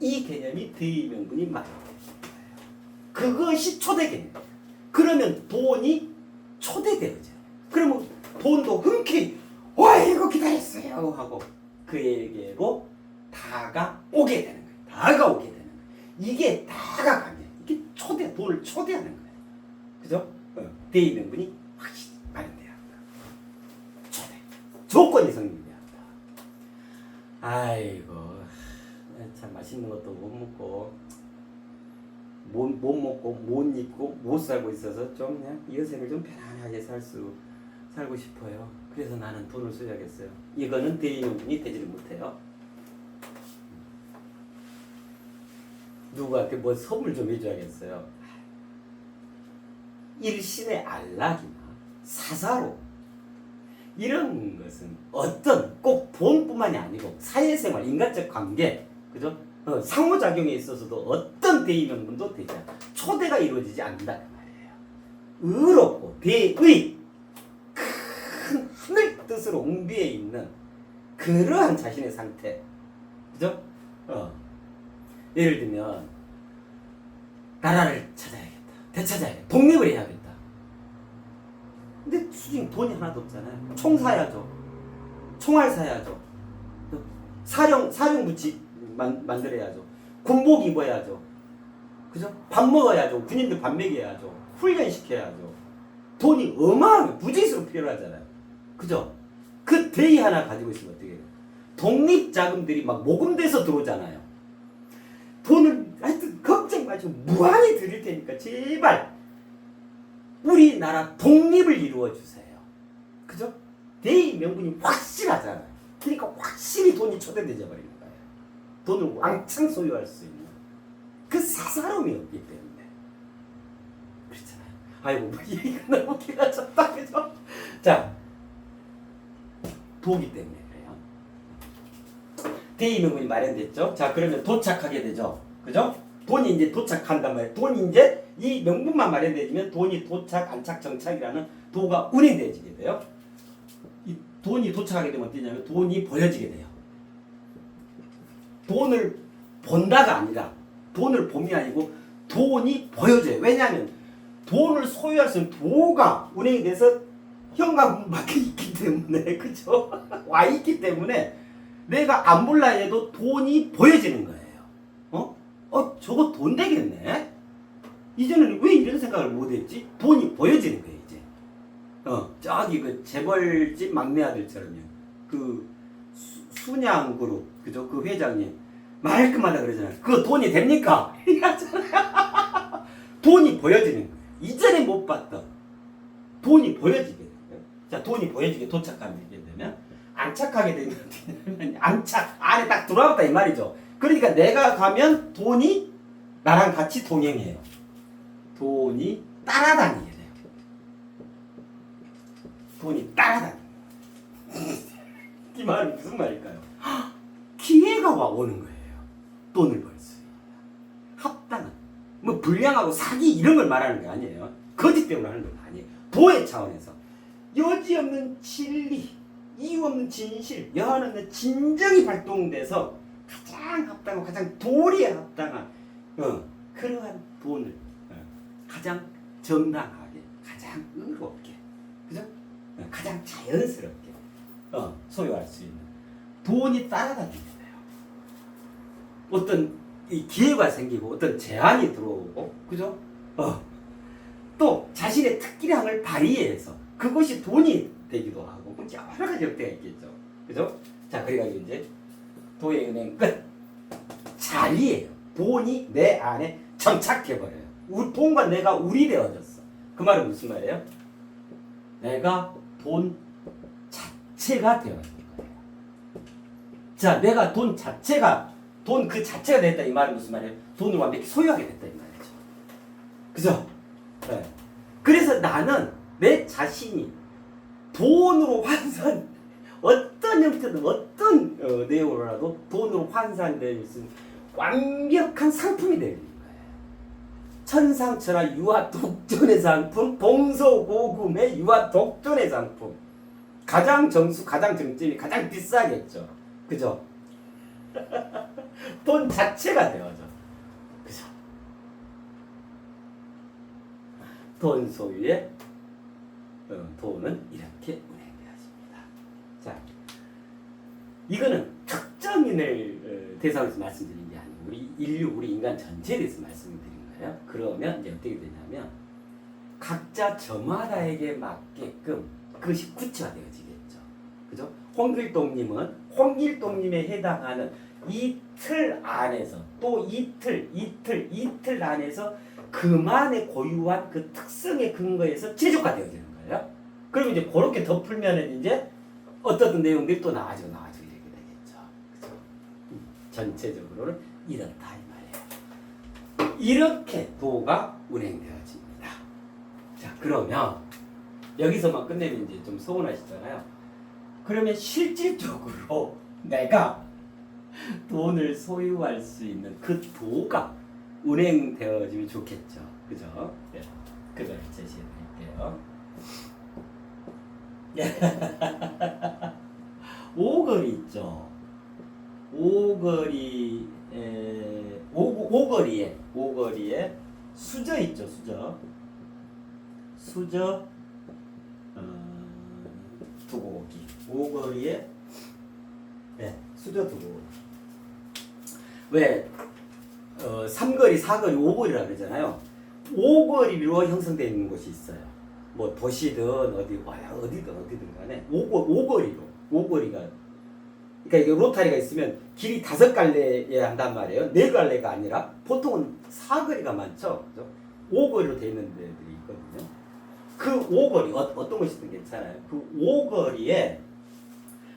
이 개념이 대의 명분이 마련되는 거예요. 그것이 초대 개념. 그러면 돈이 초대되어져. 그러면 돈도 흔쾌히 이거 기다렸어요 하고 그에게로 다가오게 되는 거예요. 다가오게 되는 거예요. 이게 다가가면 이게 돈을 초대하는 거예요. 그죠? 대의 명분이 확실히 마련돼야 한다. 초대. 조건이 성립돼야 한다. 아이고 참 맛있는 것도 못 먹고 못 먹고 못 입고 못 살고 있어서 좀 그냥 이것을 좀 편안하게 살고 싶어요. 그래서 나는 돈을 써야겠어요. 이거는 대의 명분이 되지를 못해요. 누구한테 뭐 선물 좀 해줘야겠어요. 일신의 안락이나 사사로 이런 것은 어떤 꼭 돈뿐만이 아니고 사회생활, 인간적 관계, 그죠? 상호작용에 있어서도 어떤 대의 명분도 되지 않아. 초대가 이루어지지 않는다 그 말이에요. 의롭고 대의 큰 하늘 뜻으로 옹비해 있는 그러한 자신의 상태, 그죠? 예를 들면 나라를 찾아야겠다, 되찾아야겠다, 독립을 해야겠다. 근데 수중 돈이 하나도 없잖아요. 총 사야죠, 총알 사야죠, 사령부지 만들어야죠, 군복 입어야죠, 그죠? 밥 먹어야죠, 군인들 밥 먹여야죠, 훈련시켜야죠. 돈이 어마어마하게 부지수로 필요하잖아요. 그죠? 그 대의 하나 가지고 있으면 어떻게 해요? 독립자금들이 막 모금돼서 들어오잖아요. 돈을 하여튼 걱정 마시고 무한히 드릴 테니까 제발 우리나라 독립을 이루어 주세요. 그죠? 대의 명분이 확실하잖아요. 그러니까 확실히 돈이 초대되져 버리는 거예요. 돈을 왕창 소유할 수 있는 그 사사로움이 없기 때문에 그렇잖아요. 아이고 뭐 얘기가 너무 길어졌다, 그죠? 자, 도기 때문에 그래요. 대의 명분이 마련됐죠. 자, 그러면 도착하게 되죠. 그죠? 돈이 이제 도착한단 말이에요. 돈이 이제 이 명분만 마련되면 돈이 도착, 안착, 정착이라는 도가 운행되어지게 돼요. 이 돈이 도착하게 되면 어떻게 되냐면 돈이 보여지게 돼요. 돈을 본다가 아니라 돈을 봄이 아니고 돈이 보여져요. 왜냐하면 돈을 소유할 수 있는 도가 운행이 돼서 현관밖에 있기 때문에, 그죠? 와 있기 때문에 내가 안 볼라 해도 돈이 보여지는 거예요. 저거 돈 되겠네? 이전에는 왜 이런 생각을 못했지? 돈이 보여지는 거예요, 이제. 저기 그 재벌집 막내 아들처럼요. 그 순양그룹, 그죠? 그 회장님 말끔하다 그러잖아요. 그거 돈이 됩니까? 이러잖아요. 돈이 보여지는 거예요. 이전에 못 봤던 돈이 보여지게 돼요. 자, 돈이 보여지게 도착하게 되면 안착하게 되면 안착 안에 딱 들어왔다 이 말이죠. 그러니까 내가 가면 돈이 나랑 같이 동행해요. 돈이 따라다니게 돼요. 돈이 따라다니. 이 말은 무슨 말일까요? 기회가 와 오는 거예요. 돈을 벌 수 있는 합당한 뭐 불량하고 사기 이런 걸 말하는 게 아니에요. 거짓 때문에 하는 건 아니에요. 도의 차원에서 여지없는 진리, 이유 없는 진실, 여한 없는 진정이 발동돼서 가장 합당하고 가장 도리에 합당한 그러한 돈을 가장 정당하게, 가장 의롭게, 그죠? 가장 자연스럽게 소유할 수 있는 돈이 따라다니게 돼요. 어떤 이 기회가 생기고 어떤 제한이 들어오고, 그죠? 또 자신의 특기량을 발휘해서 그것이 돈이 되기도 하고 여러 가지 형태가 있겠죠. 그죠? 자, 그래가지고 이제 도의 은행 끝. 자리예요. 돈이 내 안에 정착해버려요. 돈과 내가 우리 되어졌어. 그 말은 무슨 말이에요? 내가 돈 자체가 되어진 거예요. 자, 내가 돈 자체가, 돈 그 자체가 됐다. 이 말은 무슨 말이에요? 돈을 완벽히 소유하게 됐다. 이 말이죠. 그죠? 네. 그래서 나는 내 자신이 돈으로 환산, 어떤 형태든 어떤 내용으로라도 돈으로 환산될 수 있는 완벽한 상품이 되는 거예요. 천상천하 유아 독존의 상품, 동서고금의 유아 독존의 상품. 가장 정수, 가장 정점이 가장 비싸겠죠. 그죠? 돈 자체가 되어져. 그죠? 돈 소유의 돈은 이렇게 운행되어집니다. 자, 이거는 특정인을 대상으로 말씀드린 게 아니고 우리 인류, 우리 인간 전체에 대해서 말씀드린 거예요. 그러면 이제 어떻게 되냐면 각자 저마다에게 맞게끔 그것이 구체화되어지겠죠. 그죠? 홍길동님은 홍길동님에 해당하는 이 틀 안에서 또 이틀 안에서 그만의 고유한 그 특성의 근거에서 최적화되어지는 거예요. 그럼 이제 그렇게 덮으면은 이제 어떤 내용들이 또 나아지고 이렇게 되겠죠. 그죠? 전체적으로는 이렇다 이 말이에요. 이렇게 도가 운행되어집니다. 자, 그러면 여기서만 끝내면 이제 좀 서운하시잖아요. 그러면 실질적으로 내가 돈을 소유할 수 있는 그 도가 운행되어지면 좋겠죠. 그죠? 네. 그걸 제시해 드릴게요. 오거리 있죠. 오거리에 수저 있죠. 수저 두고 오기. 오거리에 수저 두고 오기. 왜 삼거리, 사거리, 오거리라 그러잖아요. 오거리로 형성되어 있는 곳이 있어요. 뭐 도시든 어디든 간에 오거리가 그러니까 이게 로타리가 있으면 길이 5갈래에 한단 말이에요. 4갈래가 아니라 보통은 사거리가 많죠. 그죠? 오거리로 되어 있는 데들이 있거든요. 그 오거리 어떤 것이든 괜찮아요. 그 오거리에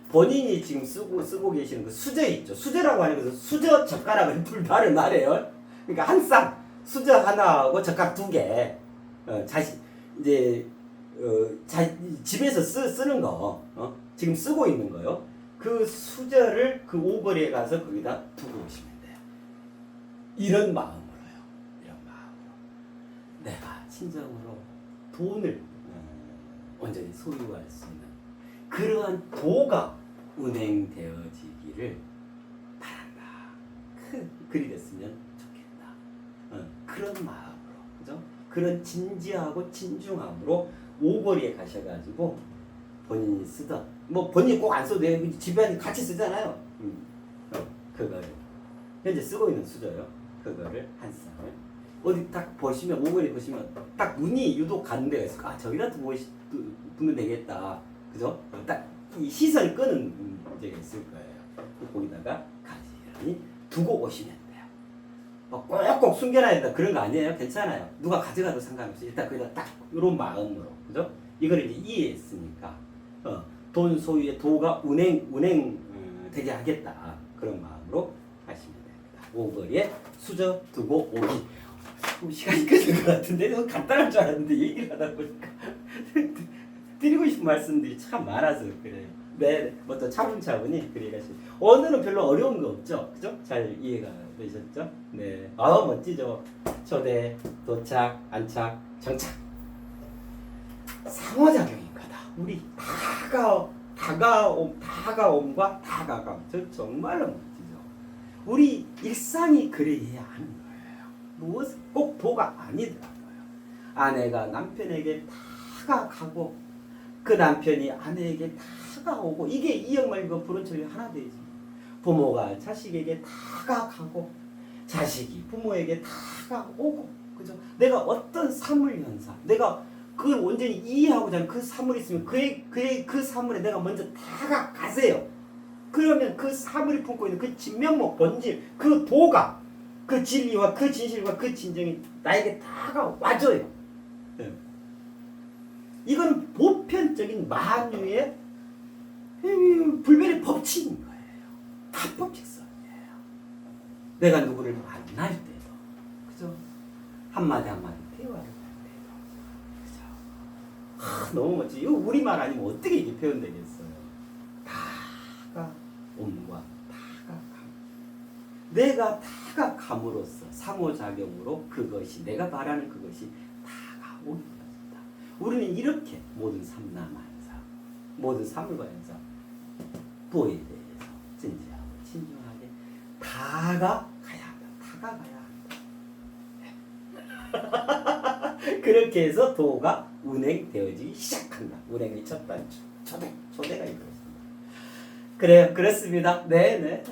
본인이 지금 쓰고 계시는 그 수저 있죠. 수저라고 하는 것은 수저 젓가락을 둘 다를 말해요. 그러니까 한 쌍 수저 하나하고 젓가락 2개. 이제 집에서 쓰는 거 지금 쓰고 있는 거요. 그 수저를 그 오거리에 가서 거기다 두고 오시면 돼요. 이런 마음으로요. 이런 마음으로 내가 진정으로 돈을 온전히 소유할 수 있는 그러한 도가 운행되어지기를 바란다. 그리 됐으면 좋겠다. 그런 마음으로, 그죠? 그런 진지하고 진중함으로 오거리에 가셔가지고 본인이 쓰던, 뭐 본인이 꼭 안 써도 돼요. 집에 같이 쓰잖아요. 그거를 현재 쓰고 있는 수저요. 그거를 한 쌍을 어디 딱 보시면 오거리 보시면 딱 눈이 유독 가는 데가 있어요. 아, 저기다 두면 되겠다. 그죠? 딱 이 시선을 끄는 문제가 있을 거예요. 거기다가 가지런히 두고 오시면 돼요. 꼭꼭 숨겨놔야 된다 그런 거 아니에요. 괜찮아요. 누가 가져가도 상관없이 일단 거기다 딱 이런 마음으로, 그죠? 이거를 이제 이해했으니까 돈 소유의 도가 운행 되게 하겠다 그런 마음으로 하시면 됩니다. 오거리에 수저 두고 오기. 시간이 끝인 것 같은데 너무 간단할 줄 알았는데 얘기를 하다 보니까 드리고 싶은 말씀들이 참 많아서 그래요. 네, 뭐 또 차분차분히 그래가지고 오늘은 별로 어려운 거 없죠, 그죠? 잘 이해가 되셨죠? 네, 멋지죠. 초대, 도착, 안착, 정착. 상호작용인 거다. 우리 다가옴과 다가감. 저 정말로 멋지죠. 우리 일상이 그래야 하는 거예요. 무엇 꼭 도가 아니더라고요. 아내가 남편에게 다가가고 그 남편이 아내에게 다가오고 이게 이영말과 불원천리 하나 되지. 부모가 자식에게 다가가고 자식이 부모에게 다가오고 그죠? 내가 어떤 사물 현상, 내가 그걸 온전히 이해하고자 하는 그 사물이 있으면 그 사물에 내가 먼저 다가가세요. 그러면 그 사물이 품고 있는 그 진면목 본질, 그 도가, 그 진리와 그 진실과 그 진정이 나에게 다가와줘요. 네. 이건 보편적인 만유의 불변의 법칙인 거예요. 다 법칙성이에요. 내가 누구를 만날 때도, 그죠? 한마디 한마디 대화를 할 때도, 그죠? 너무 멋지. 이거 우리말 아니면 어떻게 이게 표현되겠어요? 다가옴과 다가감. 내가 다가감으로써 상호작용으로 그것이 내가 바라는 그것이 다가오는 것이다. 우리는 이렇게 모든 삼남한상, 모든 사물과 현상, 부에 대해서 진지하고 신중하게 다가가야 한다. 다가가야 한다. 그렇게 해서 도가 운행되어지기 시작한다. 운행의 첫 단추, 초대가 이루어진다. 그래요, 그렇습니다. 네.